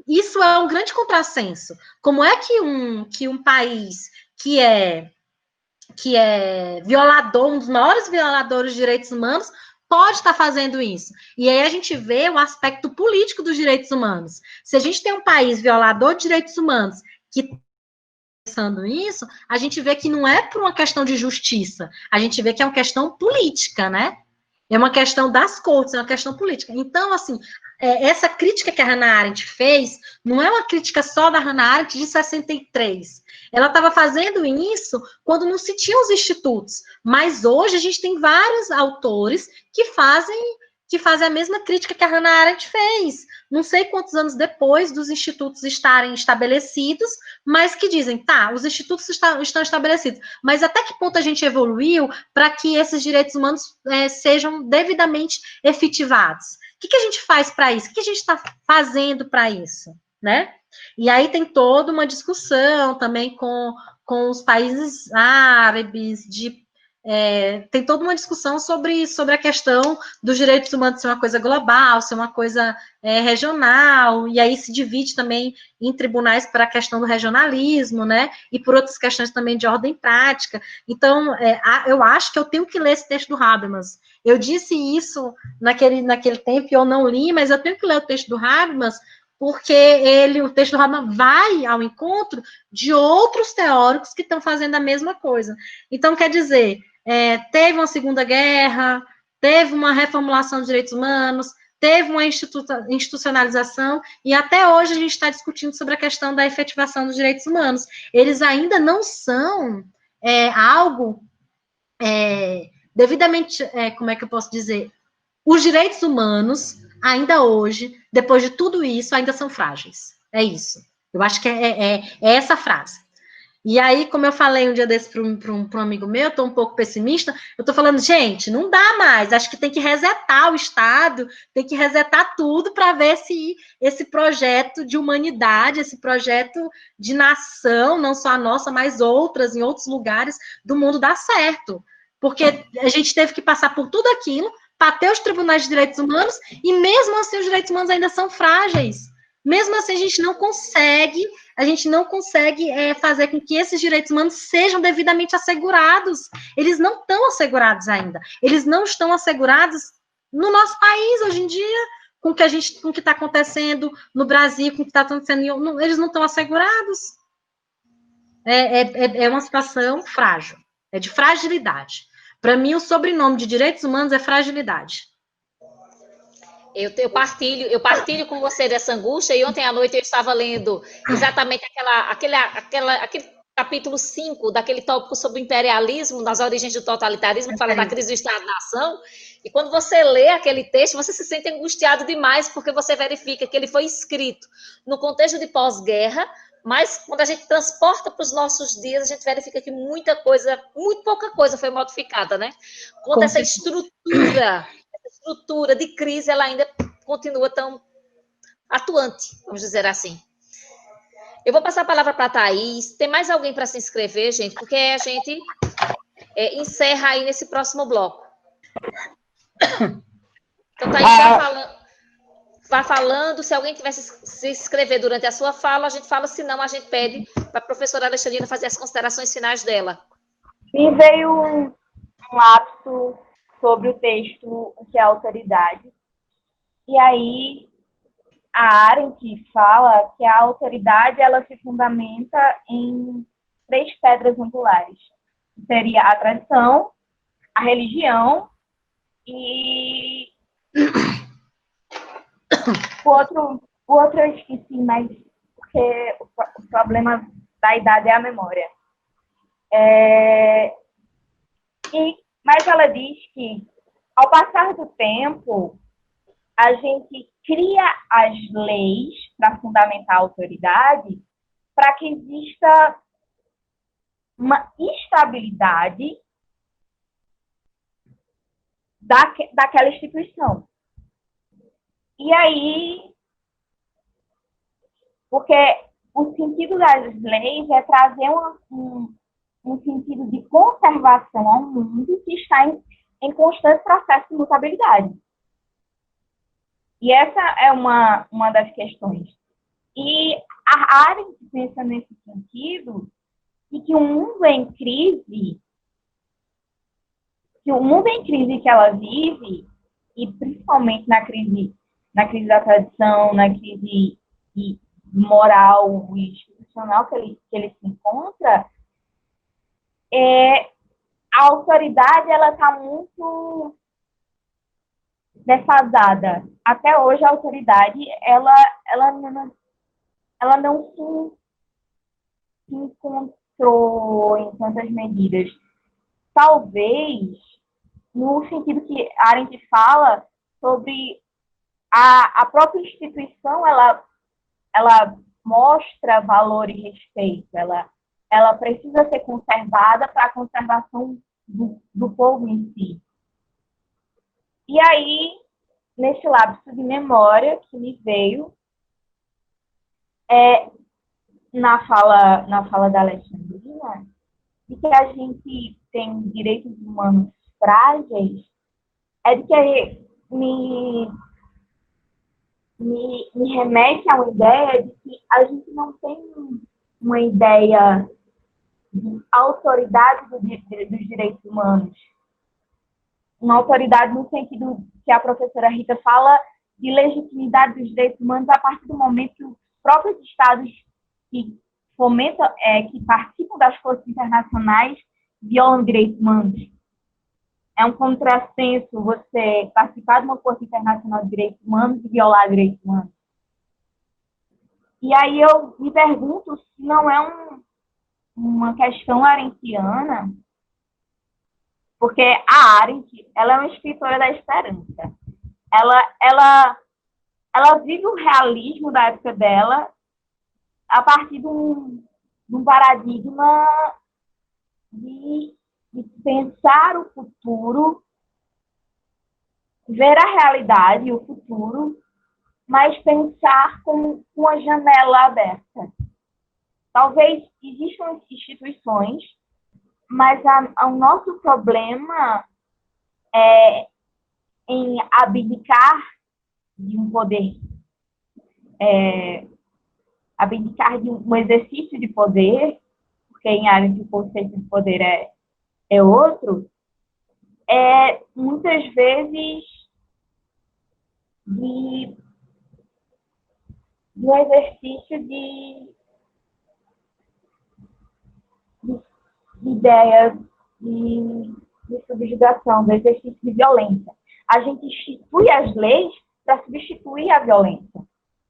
isso é um grande contrassenso. Como é que um país que é violador, um dos maiores violadores de direitos humanos, pode estar fazendo isso? E aí a gente vê o aspecto político dos direitos humanos. Se a gente tem um país violador de direitos humanos que pensando isso, a gente vê que não é por uma questão de justiça, a gente vê que é uma questão política, né? É uma questão das cortes, é uma questão política. Então, assim, essa crítica que a Hannah Arendt fez não é uma crítica só da Hannah Arendt de 63. Ela estava fazendo isso quando não se tinham os institutos. Mas hoje a gente tem vários autores que fazem a mesma crítica que a Hannah Arendt fez. Não sei quantos anos depois dos institutos estarem estabelecidos, mas que dizem, tá, os institutos estão estabelecidos, mas até que ponto a gente evoluiu para que esses direitos humanos sejam devidamente efetivados? O que a gente faz para isso? O que a gente está fazendo para isso, né? E aí tem toda uma discussão também com os países árabes, tem toda uma discussão sobre a questão dos direitos humanos ser uma coisa global, ser uma coisa regional, e aí se divide também em tribunais para a questão do regionalismo, né, e por outras questões também de ordem prática. Então, eu acho que eu tenho que ler esse texto do Habermas. Eu disse isso naquele tempo, e eu não li, mas eu tenho que ler o texto do Habermas, porque o texto do Habermas vai ao encontro de outros teóricos que estão fazendo a mesma coisa. Então, quer dizer, teve uma Segunda Guerra, teve uma reformulação dos direitos humanos, teve uma institucionalização, e até hoje a gente está discutindo sobre a questão da efetivação dos direitos humanos. Eles ainda não são algo devidamente, como é que eu posso dizer? Os direitos humanos, ainda hoje, depois de tudo isso, ainda são frágeis. É isso. Eu acho que é essa frase. E aí, como eu falei um dia desse para um amigo meu, eu estou um pouco pessimista, eu estou falando, gente, não dá mais, acho que tem que resetar o Estado, tem que resetar tudo para ver se esse projeto de humanidade, esse projeto de nação, não só a nossa, mas outras, em outros lugares do mundo, dá certo. Porque a gente teve que passar por tudo aquilo para ter os tribunais de direitos humanos, e mesmo assim os direitos humanos ainda são frágeis. Mesmo assim, a gente não consegue a gente não consegue fazer com que esses direitos humanos sejam devidamente assegurados. Eles não estão assegurados ainda. Eles não estão assegurados no nosso país hoje em dia, com o que está acontecendo no Brasil, com o que está acontecendo, eles não estão assegurados. É uma situação frágil, é de fragilidade. Para mim, o sobrenome de direitos humanos é fragilidade. Eu partilho com você dessa angústia, e ontem à noite eu estava lendo exatamente aquele capítulo 5 daquele tópico sobre o imperialismo, nas origens do totalitarismo, que fala da crise do Estado-nação, e quando você lê aquele texto, você se sente angustiado demais, porque você verifica que ele foi escrito no contexto de pós-guerra, mas quando a gente transporta para os nossos dias, a gente verifica que muito pouca coisa foi modificada, né? Quanto essa estrutura de crise, ela ainda continua tão atuante, vamos dizer assim. Eu vou passar a palavra para a Thaís. Tem mais alguém para se inscrever, gente? Porque a gente encerra aí nesse próximo bloco. Então, Thaís, vai falando. Se alguém tivesse se inscrever durante a sua fala, a gente fala. Se não, a gente pede para a professora Alexandrina fazer as considerações finais dela. Me veio um lapso sobre o texto O que é autoridade. E aí, a Arendt fala que a autoridade ela se fundamenta em 3 pedras angulares. Seria a tradição, a religião e o outro eu esqueci, mas porque o problema da idade é a memória. Mas ela diz que, ao passar do tempo, a gente cria as leis para fundamentar a autoridade para que exista uma estabilidade daquela instituição. E aí, porque o sentido das leis é trazer um sentido de conservação ao mundo que está em constante processo de mutabilidade. E essa é uma das questões. E a Arendt pensa nesse sentido de que o mundo em crise que ela vive, e principalmente na crise da tradição, na crise moral e institucional que ele se encontra, a autoridade ela está muito defasada. Até hoje a autoridade ela não se encontrou em tantas medidas. Talvez no sentido que a Arendt fala sobre a própria instituição, ela mostra valor e respeito, ela precisa ser conservada para a conservação do povo em si. E aí, nesse lapso de memória que me veio, na fala da Alexandrina, de que a gente tem direitos humanos frágeis, de que me remete a uma ideia de que a gente não tem uma ideia de autoridade dos direitos humanos. Uma autoridade no sentido que a professora Rita fala de legitimidade dos direitos humanos a partir do momento que os próprios estados que fomentam, que participam das forças internacionais violam direitos humanos. É um contrassenso você participar de uma força internacional de direitos humanos e violar direitos humanos. E aí eu me pergunto se não é uma questão arendtiana, porque a Arendt, ela é uma escritora da esperança. Ela vive o realismo da época dela a partir de um paradigma de pensar o futuro, ver a realidade, o futuro, mas pensar com a janela aberta. Talvez existam instituições, mas o nosso problema é em abdicar de um poder abdicar de um exercício de poder, porque em Arendt o conceito de poder é outro, muitas vezes de um exercício de ideias de subjugação, do exercício de violência. A gente institui as leis para substituir a violência.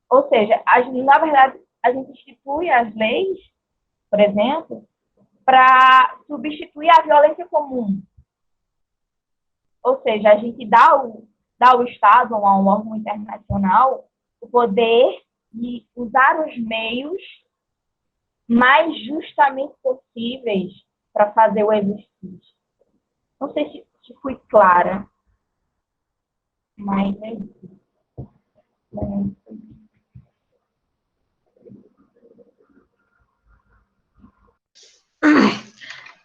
Ou seja, na verdade, a gente institui as leis, por exemplo, para substituir a violência comum. Ou seja, a gente dá ao Estado ou a um órgão internacional o poder de usar os meios mais justamente possíveis para fazer o exercício. Não sei se fui clara, mas é isso.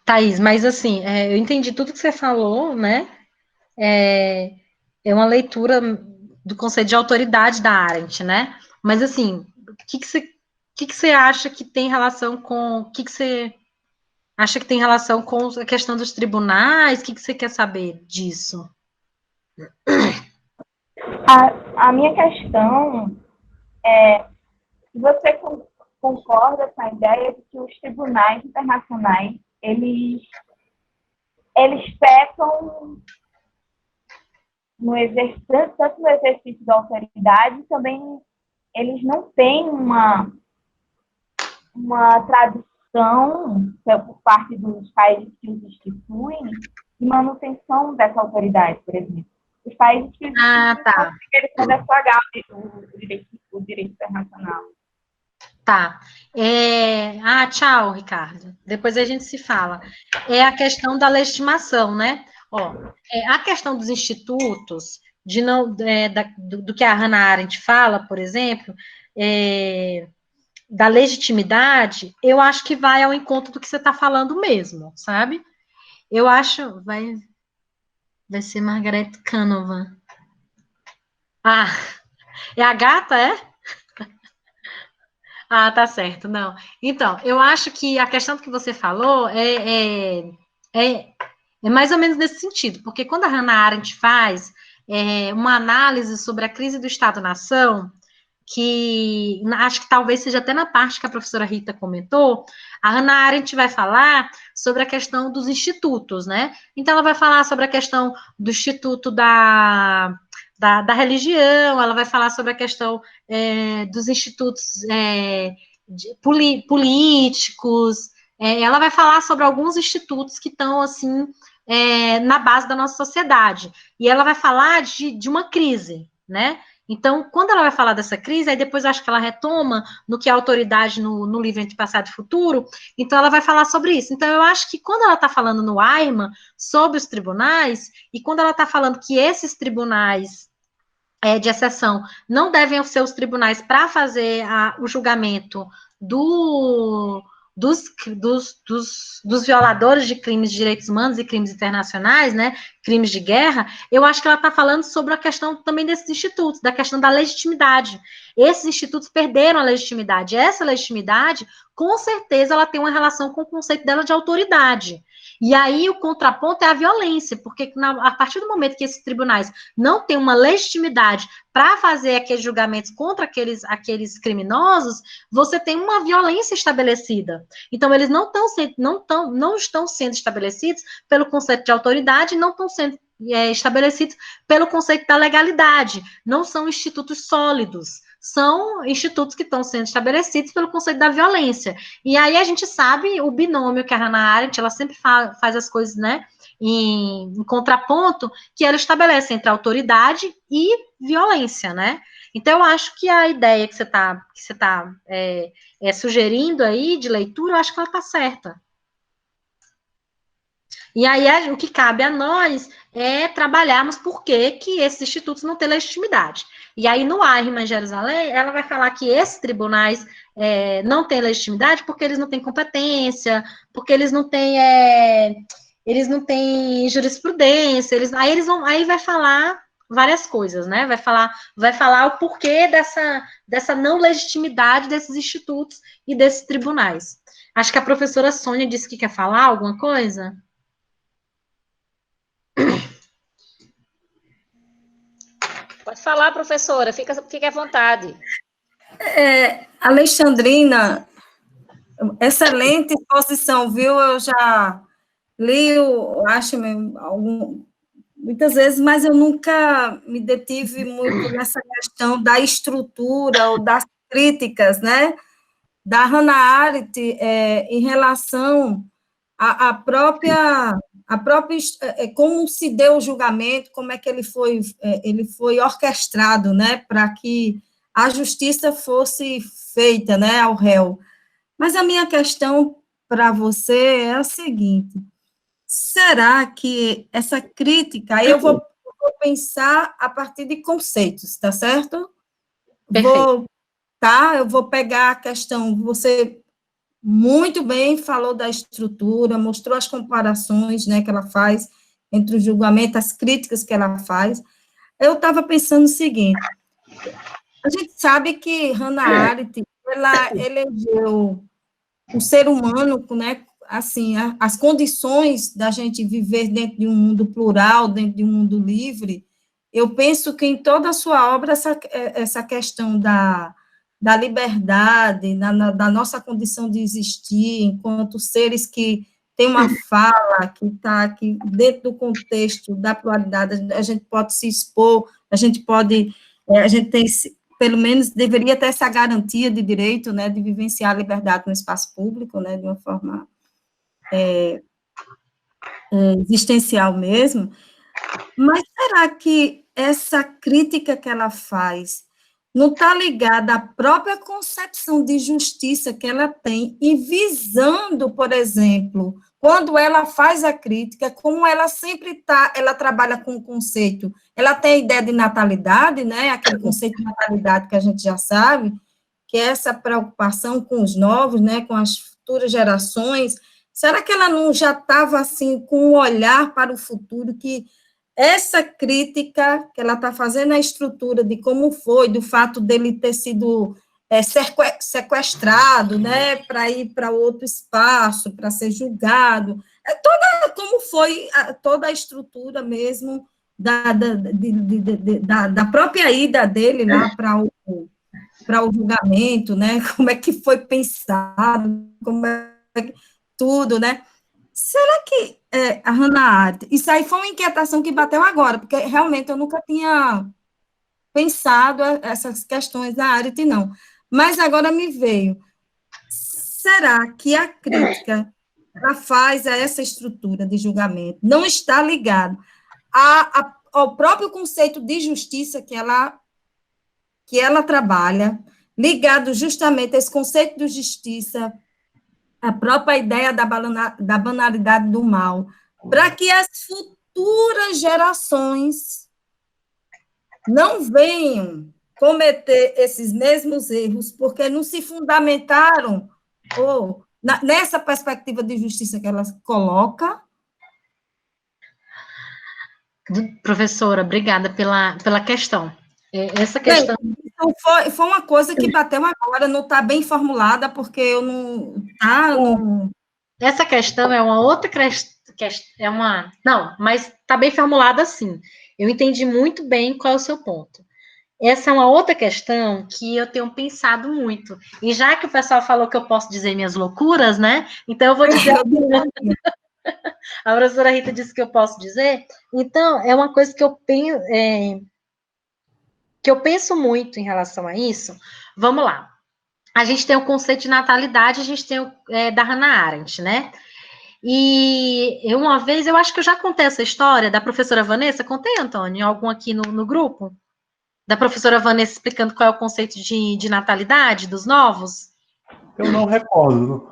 Thaís, mas assim, eu entendi tudo que você falou, né? É uma leitura do conceito de autoridade da Arendt, né? Mas assim, o que você acha que tem relação com... O que você acha que tem relação com a questão dos tribunais? O que você quer saber disso? A minha questão é se você concorda com a ideia de que os tribunais internacionais, eles pecam tanto no exercício da autoridade, também eles não têm uma tradição por parte dos países que os instituem de manutenção dessa autoridade, por exemplo. Os países que os instituem, eles podem pagar o direito internacional. Tá. Tchau, Ricardo. Depois a gente se fala. É a questão da legitimação, né? A questão dos institutos, do que a Hannah Arendt fala, por exemplo, da legitimidade, eu acho que vai ao encontro do que você está falando mesmo, sabe? Eu acho... Vai ser Margaret Canavan. É a gata, é? Tá certo, não. Então, eu acho que a questão que você falou é mais ou menos nesse sentido, porque quando a Hannah Arendt faz uma análise sobre a crise do Estado-nação, que acho que talvez seja até na parte que a professora Rita comentou, a Hannah Arendt vai falar sobre a questão dos institutos, né? Então, ela vai falar sobre a questão do instituto da religião, ela vai falar sobre a questão dos institutos políticos, ela vai falar sobre alguns institutos que estão, assim, na base da nossa sociedade, e ela vai falar de uma crise, né? Então, quando ela vai falar dessa crise, aí depois eu acho que ela retoma no que é a autoridade no livro Entre Passado e Futuro, então ela vai falar sobre isso. Então, eu acho que quando ela está falando no Eichmann sobre os tribunais, e quando ela está falando que esses tribunais de exceção não devem ser os tribunais para fazer o julgamento dos violadores de crimes de direitos humanos e crimes internacionais, né, crimes de guerra, eu acho que ela está falando sobre a questão também desses institutos, da questão da legitimidade. Esses institutos perderam a legitimidade. Essa legitimidade, com certeza, ela tem uma relação com o conceito dela de autoridade. E aí o contraponto é a violência, porque a partir do momento que esses tribunais não têm uma legitimidade para fazer aqueles julgamentos contra aqueles criminosos, você tem uma violência estabelecida. Então, eles não estão sendo estabelecidos pelo conceito de autoridade, não estão sendo estabelecidos pelo conceito da legalidade. Não são institutos sólidos, são institutos que estão sendo estabelecidos pelo conceito da violência. E aí a gente sabe o binômio que a Hannah Arendt, ela sempre faz as coisas, né, em contraponto, que ela estabelece entre autoridade e violência, né? Então, eu acho que a ideia que você está sugerindo aí de leitura, eu acho que ela está certa. E aí, o que cabe a nós é trabalharmos por que esses institutos não têm legitimidade. E aí, no Eichmann, em Jerusalém, ela vai falar que esses tribunais não têm legitimidade porque eles não têm competência, porque eles não têm jurisprudência, aí vai falar várias coisas, né? Vai falar o porquê dessa não legitimidade desses institutos e desses tribunais. Acho que a professora Sônia disse que quer falar alguma coisa. Pode falar, professora, fique à vontade. Alexandrina, excelente exposição, viu? Eu já li, acho, muitas vezes, mas eu nunca me detive muito nessa questão da estrutura ou das críticas, né, da Hannah Arendt em relação à própria como se deu o julgamento, como é que ele foi orquestrado, né, para que a justiça fosse feita, né, ao réu. Mas a minha questão para você é a seguinte: será que essa crítica, aí eu vou pensar a partir de conceitos, tá certo? Perfeito. Eu vou pegar a questão, você muito bem falou da estrutura, mostrou as comparações, né, que ela faz entre o julgamento, as críticas que ela faz. Eu estava pensando o seguinte: a gente sabe que Hannah Arendt, ela elegeu o ser humano, né, assim, as condições da gente viver dentro de um mundo plural, dentro de um mundo livre. Eu penso que em toda a sua obra, essa questão da liberdade, da nossa condição de existir, enquanto seres que têm uma fala, que está aqui dentro do contexto da pluralidade, a gente pode se expor, a gente tem, pelo menos, deveria ter essa garantia de direito, né, de vivenciar a liberdade no espaço público, né, de uma forma existencial mesmo. Mas será que essa crítica que ela faz não está ligada à própria concepção de justiça que ela tem e visando, por exemplo, quando ela faz a crítica, como ela sempre ela trabalha com o conceito, ela tem a ideia de natalidade, né, aquele conceito de natalidade que a gente já sabe, que é essa preocupação com os novos, né, com as futuras gerações. Será que ela não já estava, assim, com um olhar para o futuro, que essa crítica que ela está fazendo à estrutura de como foi, do fato dele ter sido sequestrado, né, para ir para outro espaço, para ser julgado, como foi toda a estrutura mesmo da própria ida dele lá para o julgamento, né, como é que foi pensado, como é que tudo, né? Será que a Hannah Arendt, isso aí foi uma inquietação que bateu agora, porque realmente eu nunca tinha pensado essas questões da Arendt, não. Mas agora me veio. Será que a crítica ela faz a essa estrutura de julgamento não está ligado ao próprio conceito de justiça que ela trabalha, ligado justamente a esse conceito de justiça, a própria ideia da banalidade do mal, para que as futuras gerações não venham cometer esses mesmos erros, porque não se fundamentaram nessa perspectiva de justiça que ela coloca. Professora, obrigada pela questão. Essa questão... Então, foi uma coisa que bateu agora, não está bem formulada, porque eu não... Essa questão é uma outra questão, não, mas está bem formulada sim. Eu entendi muito bem qual é o seu ponto. Essa é uma outra questão que eu tenho pensado muito. E já que o pessoal falou que eu posso dizer minhas loucuras, né? Então eu vou dizer... A professora Rita disse que eu posso dizer. Então, é uma coisa que eu penso muito em relação a isso. Vamos lá. A gente tem o conceito de natalidade, a gente tem da Hannah Arendt, né? E uma vez, eu acho que eu já contei essa história da professora Vanessa. Contei, Antônio, algum aqui no grupo? Da professora Vanessa explicando qual é o conceito de natalidade dos novos? Eu não recordo.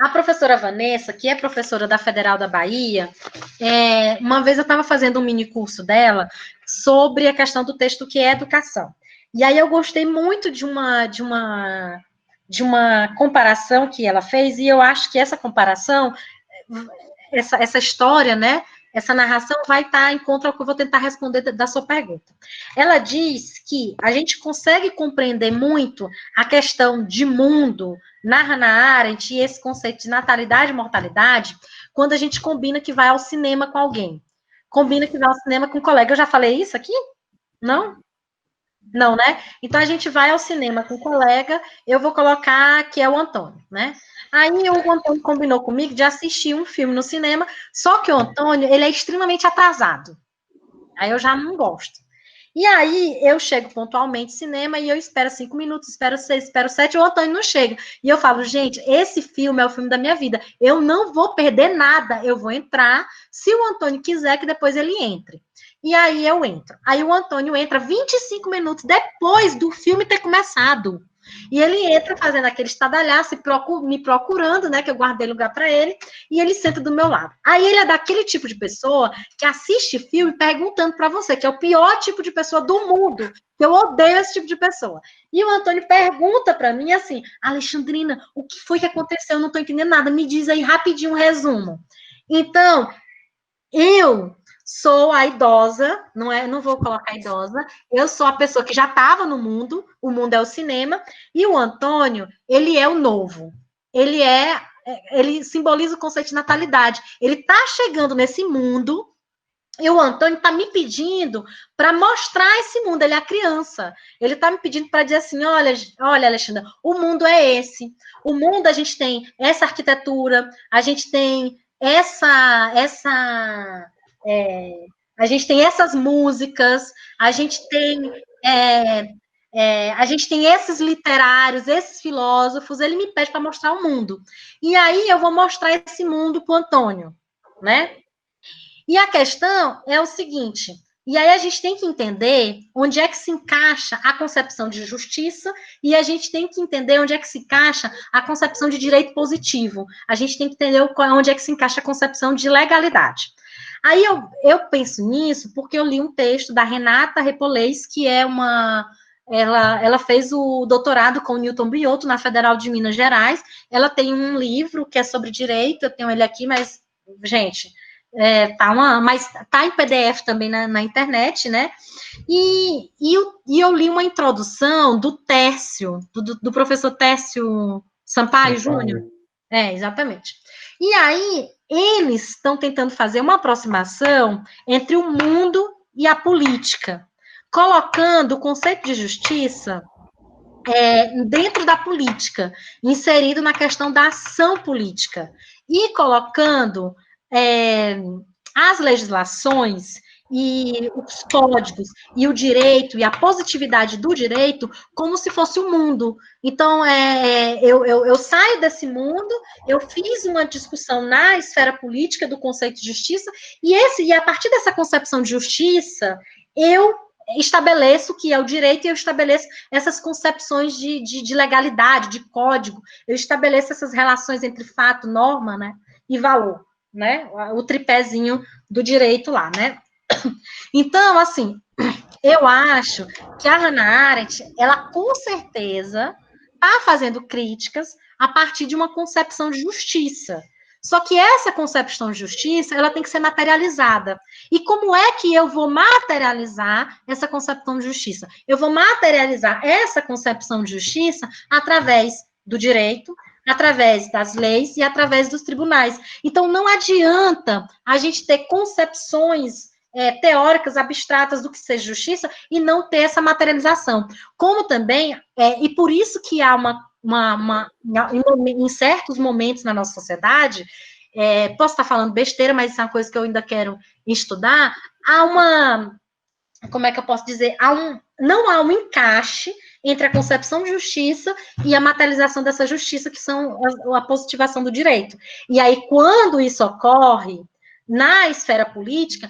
A professora Vanessa, que é professora da Federal da Bahia, uma vez eu estava fazendo um mini curso dela sobre a questão do texto que é educação. E aí eu gostei muito de uma comparação que ela fez, e eu acho que essa comparação, essa história, né, essa narração vai estar em contra ao que eu vou tentar responder da sua pergunta. Ela diz que a gente consegue compreender muito a questão de mundo na Hannah Arendt e esse conceito de natalidade e mortalidade quando a gente combina que vai ao cinema com alguém. Combina que vai ao cinema com um colega. Eu já falei isso aqui? Não? Não, né? Então, a gente vai ao cinema com um colega, eu vou colocar que é o Antônio, né? Aí, o Antônio combinou comigo de assistir um filme no cinema, só que o Antônio, ele é extremamente atrasado. Aí, eu já não gosto. E aí, eu chego pontualmente no cinema e eu espero 5 minutos, espero 6, espero 7, o Antônio não chega. E eu falo, gente, esse filme é o filme da minha vida. Eu não vou perder nada, eu vou entrar, se o Antônio quiser que depois ele entre. E aí eu entro. Aí o Antônio entra 25 minutos depois do filme ter começado. E ele entra fazendo aquele estadalhaço, me procurando, né, que eu guardei lugar para ele, e ele senta do meu lado. Aí ele é daquele tipo de pessoa que assiste filme perguntando para você, que é o pior tipo de pessoa do mundo, que eu odeio esse tipo de pessoa. E o Antônio pergunta para mim assim, Alexandrina, o que foi que aconteceu? Eu não estou entendendo nada, me diz aí rapidinho um resumo. Então, eu sou a idosa, não vou colocar idosa, eu sou a pessoa que já estava no mundo, o mundo é o cinema, e o Antônio, ele é o novo. Ele simboliza o conceito de natalidade. Ele está chegando nesse mundo, e o Antônio está me pedindo para mostrar esse mundo, ele é a criança. Ele está me pedindo para dizer assim, olha, Alexandra, o mundo é esse. O mundo, a gente tem essa arquitetura, a gente tem a gente tem essas músicas, a gente tem esses literários, esses filósofos, ele me pede para mostrar o mundo. E aí eu vou mostrar esse mundo para o Antônio, né? E a questão é o seguinte, e aí a gente tem que entender onde é que se encaixa a concepção de justiça e a gente tem que entender onde é que se encaixa a concepção de direito positivo. A gente tem que entender onde é que se encaixa a concepção de legalidade. Aí eu penso nisso porque eu li um texto da Renata Repolez, que é ela fez o doutorado com o Newton Bioto na Federal de Minas Gerais. Ela tem um livro que é sobre direito, eu tenho ele aqui, mas, gente... mas tá em PDF também na internet, né? E eu li uma introdução do Tércio, do professor Tércio Sampaio Júnior. Exatamente. E aí, eles estão tentando fazer uma aproximação entre o mundo e a política, colocando o conceito de justiça dentro da política, inserido na questão da ação política, e colocando as legislações e os códigos e o direito e a positividade do direito como se fosse o mundo. Então, eu saio desse mundo, eu fiz uma discussão na esfera política do conceito de justiça, e a partir dessa concepção de justiça, eu estabeleço o que é o direito e eu estabeleço essas concepções de legalidade, de código, eu estabeleço essas relações entre fato, norma, né, e valor. Né, o tripézinho do direito lá, né? Então, assim, eu acho que a Hannah Arendt, ela com certeza está fazendo críticas a partir de uma concepção de justiça. Só que essa concepção de justiça, ela tem que ser materializada. E como é que eu vou materializar essa concepção de justiça? Eu vou materializar essa concepção de justiça através do direito, através das leis e através dos tribunais. Então, não adianta a gente ter concepções teóricas, abstratas do que seja justiça e não ter essa materialização. Como também, e por isso que há em certos momentos na nossa sociedade, posso estar falando besteira, mas isso é uma coisa que eu ainda quero estudar, como é que eu posso dizer? Não há um encaixe entre a concepção de justiça e a materialização dessa justiça, que são a positivação do direito. E aí, quando isso ocorre na esfera política,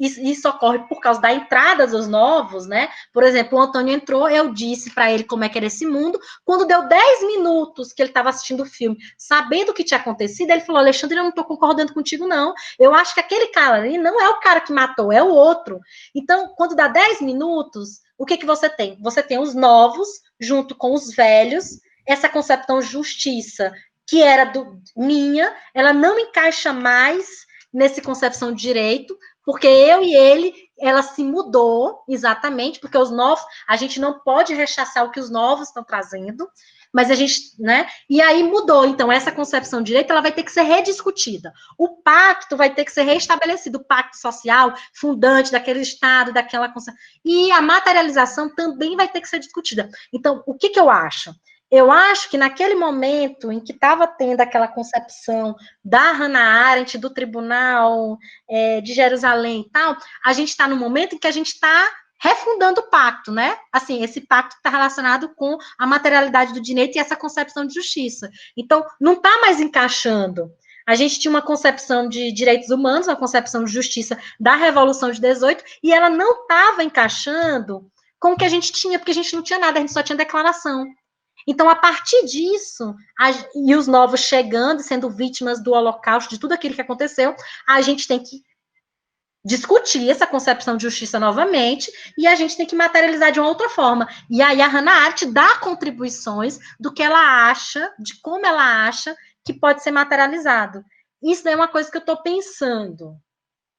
isso ocorre por causa da entrada dos novos, né? Por exemplo, o Antônio entrou, eu disse para ele como é que era esse mundo, quando deu 10 minutos que ele estava assistindo o filme, sabendo o que tinha acontecido, ele falou, Alexandre, eu não estou concordando contigo, não. Eu acho que aquele cara ali não é o cara que matou, é o outro. Então, quando dá 10 minutos, o que você tem? Você tem os novos, junto com os velhos, essa concepção de justiça, que era minha, ela não encaixa mais nesse concepção de direito, porque eu e ele, ela se mudou, exatamente, porque os novos, a gente não pode rechaçar o que os novos estão trazendo, mas a gente, né, e aí mudou, então essa concepção de direito, ela vai ter que ser rediscutida, o pacto vai ter que ser restabelecido, o pacto social, fundante daquele Estado, daquela concepção, e a materialização também vai ter que ser discutida. Então, o que eu acho? Eu acho que naquele momento em que estava tendo aquela concepção da Hannah Arendt, do Tribunal de Jerusalém e tal, a gente está no momento em que a gente está refundando o pacto, né? Assim, esse pacto está relacionado com a materialidade do direito e essa concepção de justiça. Então, não está mais encaixando. A gente tinha uma concepção de direitos humanos, uma concepção de justiça da Revolução de 18, e ela não estava encaixando com o que a gente tinha, porque a gente não tinha nada, a gente só tinha declaração. Então, a partir disso, e os novos chegando, sendo vítimas do Holocausto, de tudo aquilo que aconteceu, a gente tem que discutir essa concepção de justiça novamente, e a gente tem que materializar de uma outra forma. E aí a Hannah Arendt dá contribuições do que ela acha, de como ela acha que pode ser materializado. Isso é uma coisa que eu estou pensando,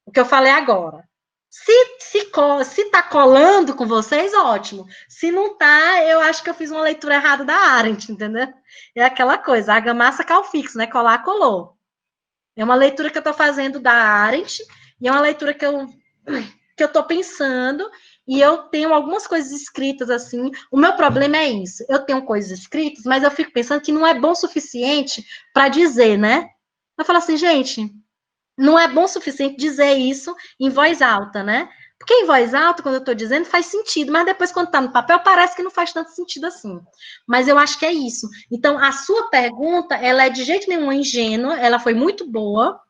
o que eu falei agora. Se tá colando com vocês, ótimo. Se não tá, eu acho que eu fiz uma leitura errada da Arendt, entendeu? É aquela coisa, argamassa calfixo, né? Colar, colou. É uma leitura que eu tô fazendo da Arendt, e é uma leitura que eu tô pensando, e eu tenho algumas coisas escritas, assim. O meu problema é isso. Eu tenho coisas escritas, mas eu fico pensando que não é bom o suficiente para dizer, né? Eu falo assim, gente, não é bom o suficiente dizer isso em voz alta, né? Porque em voz alta, quando eu estou dizendo, faz sentido, mas depois, quando está no papel, parece que não faz tanto sentido assim. Mas eu acho que é isso. Então, a sua pergunta, ela é de jeito nenhum ingênua, ela foi muito boa,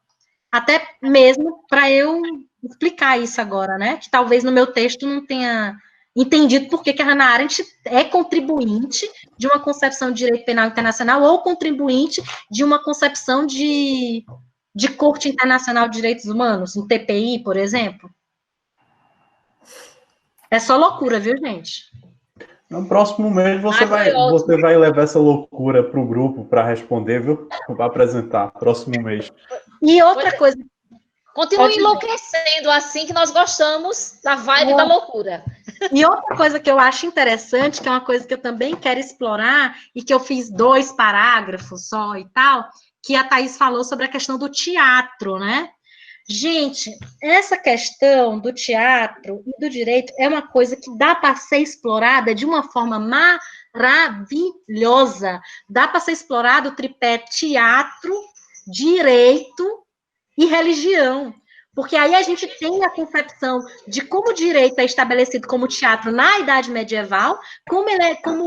até mesmo para eu explicar isso agora, né? Que talvez no meu texto não tenha entendido por que a Hannah Arendt é contribuinte de uma concepção de direito penal internacional ou contribuinte de uma concepção de Corte Internacional de Direitos Humanos, um TPI, por exemplo. É só loucura, viu, gente? No próximo mês você vai levar essa loucura para o grupo para responder, viu? Vai apresentar, próximo mês. E outra coisa... Continue enlouquecendo assim, que nós gostamos da vibe da loucura. E outra coisa que eu acho interessante, que é uma coisa que eu também quero explorar, e que eu fiz 2 parágrafos só e tal, que a Thaís falou sobre a questão do teatro, né? Gente, essa questão do teatro e do direito é uma coisa que dá para ser explorada de uma forma maravilhosa. Dá para ser explorado o tripé teatro, direito e religião. Porque aí a gente tem a concepção de como o direito é estabelecido como teatro na Idade Medieval, como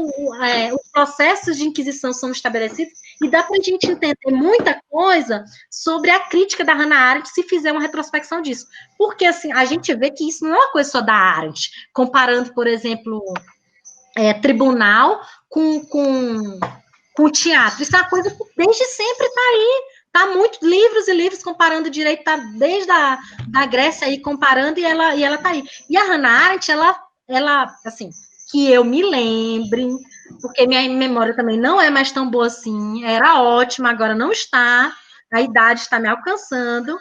os processos de inquisição são estabelecidos, e dá para a gente entender muita coisa sobre a crítica da Hannah Arendt se fizer uma retrospecção disso. Porque, assim, a gente vê que isso não é uma coisa só da Arendt, comparando, por exemplo, tribunal com teatro. Isso é uma coisa que desde sempre está aí. Tá muito livros e livros comparando o direito, tá desde da Grécia aí comparando, e ela tá aí. E a Hannah Arendt, ela, assim, que eu me lembre, porque minha memória também não é mais tão boa assim, era ótima, agora não está, a idade está me alcançando.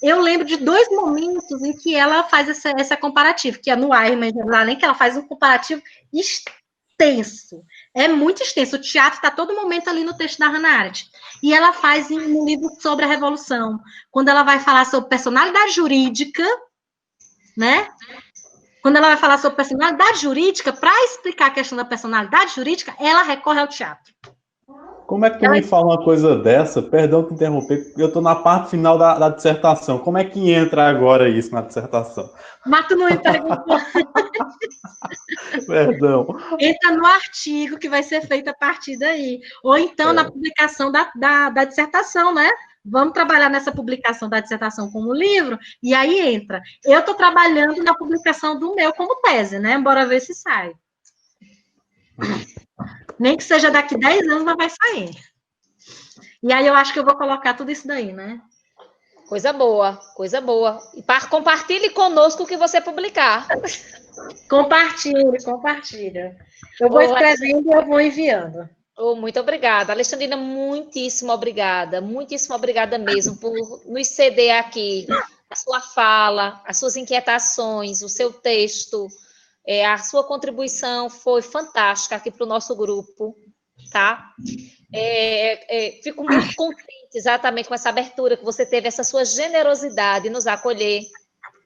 Eu lembro de 2 momentos em que ela faz essa comparativa, que é no Ironman, além que ela faz um comparativo extenso. É muito extenso. O teatro está todo momento ali no texto da Hannah Arendt. E ela faz um livro sobre a Revolução, quando ela vai falar sobre personalidade jurídica, né? Quando ela vai falar sobre personalidade jurídica, para explicar a questão da personalidade jurídica, ela recorre ao teatro. Como é que tu me fala uma coisa dessa? Perdão te interromper, eu estou na parte final da dissertação. Como é que entra agora isso na dissertação? Mas tu não me perguntou. Perdão. Entra no artigo que vai ser feito a partir daí. Ou então na publicação da dissertação, né? Vamos trabalhar nessa publicação da dissertação como livro, e aí entra. Eu estou trabalhando na publicação do meu como tese, né? Bora ver se sai. Nem que seja daqui 10 anos, mas vai sair. E aí eu acho que eu vou colocar tudo isso daí, né? Coisa boa, coisa boa. E compartilhe conosco o que você publicar. Compartilha. Eu vou escrevendo e eu vou enviando. Oh, muito obrigada. Alexandrina, muitíssimo obrigada mesmo por nos ceder aqui a sua fala, as suas inquietações, o seu texto, a sua contribuição foi fantástica aqui para o nosso grupo, tá? Fico muito contente exatamente com essa abertura que você teve, essa sua generosidade em nos acolher.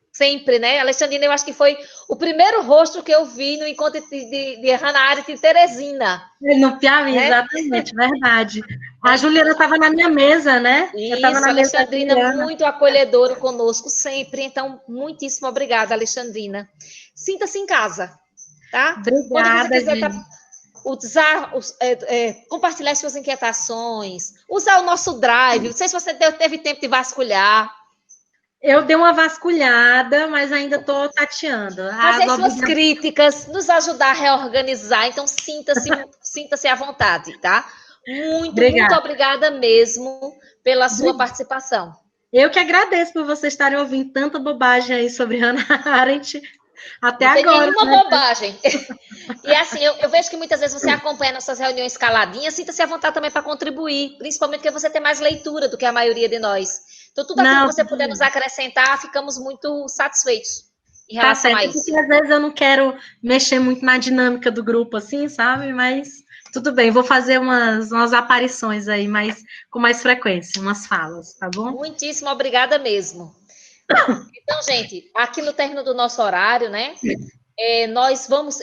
Sempre, né? Alexandrina, eu acho que foi o primeiro rosto que eu vi no encontro de Hannah Arendt e Teresina. No Piauí, né? Exatamente, verdade. A Juliana estava na minha mesa, né? Isso, a Alexandrina, muito acolhedora conosco sempre. Então, muitíssimo obrigada, Alexandrina. Sinta-se em casa, tá? Obrigada, quando você quiser compartilhar suas inquietações, usar o nosso drive. Não sei se você teve tempo de vasculhar. Eu dei uma vasculhada, mas ainda estou tateando. Fazer suas críticas, nos ajudar a reorganizar. Então, sinta-se à vontade, tá? Muito obrigada mesmo pela sua participação. Eu que agradeço por vocês estarem ouvindo tanta bobagem aí sobre Hannah Arendt até agora. Não tem nenhuma bobagem. E assim, eu vejo que muitas vezes você acompanha nossas reuniões caladinhas, sinta-se à vontade também para contribuir, principalmente porque você tem mais leitura do que a maioria de nós. Então, tudo aquilo que você puder nos acrescentar, ficamos muito satisfeitos em relação a isso. Porque às vezes eu não quero mexer muito na dinâmica do grupo, assim, sabe? Mas tudo bem, vou fazer umas aparições aí, com mais frequência, umas falas, tá bom? Muitíssimo obrigada mesmo. Então, gente, aqui no término do nosso horário, né?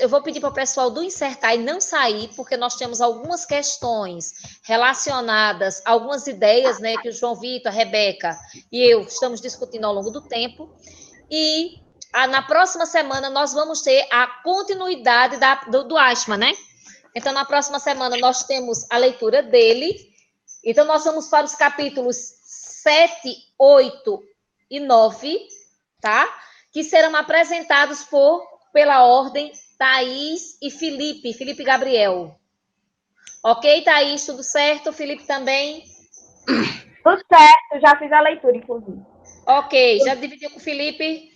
Eu vou pedir para o pessoal do Insertai não sair, porque nós temos algumas questões relacionadas, algumas ideias, né, que o João Vitor, a Rebeca e eu estamos discutindo ao longo do tempo, e na próxima semana nós vamos ter a continuidade do Eichmann, né? Então, na próxima semana nós temos a leitura dele, então nós vamos para os capítulos 7, 8 e 9, tá? Que serão apresentados pela ordem, Thaís e Felipe Gabriel. Ok, Thaís, tudo certo? Felipe também? Tudo certo, já fiz a leitura, inclusive. Ok, já dividiu com o Felipe?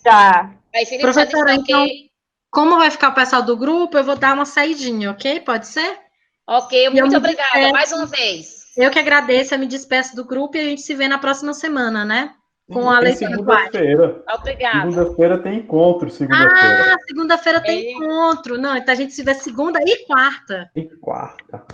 Já. Aí, Felipe, professora, já disse ok. Então, como vai ficar o pessoal do grupo, eu vou dar uma saidinha, ok? Pode ser? Ok, muito obrigada, mais uma vez. Eu que agradeço, eu me despeço do grupo e a gente se vê na próxima semana, né? Com a leitura. Segunda-feira. Obrigada. Segunda-feira tem encontro, segunda-feira. Segunda-feira tem encontro. Não, então a gente se vê segunda e quarta. E quarta.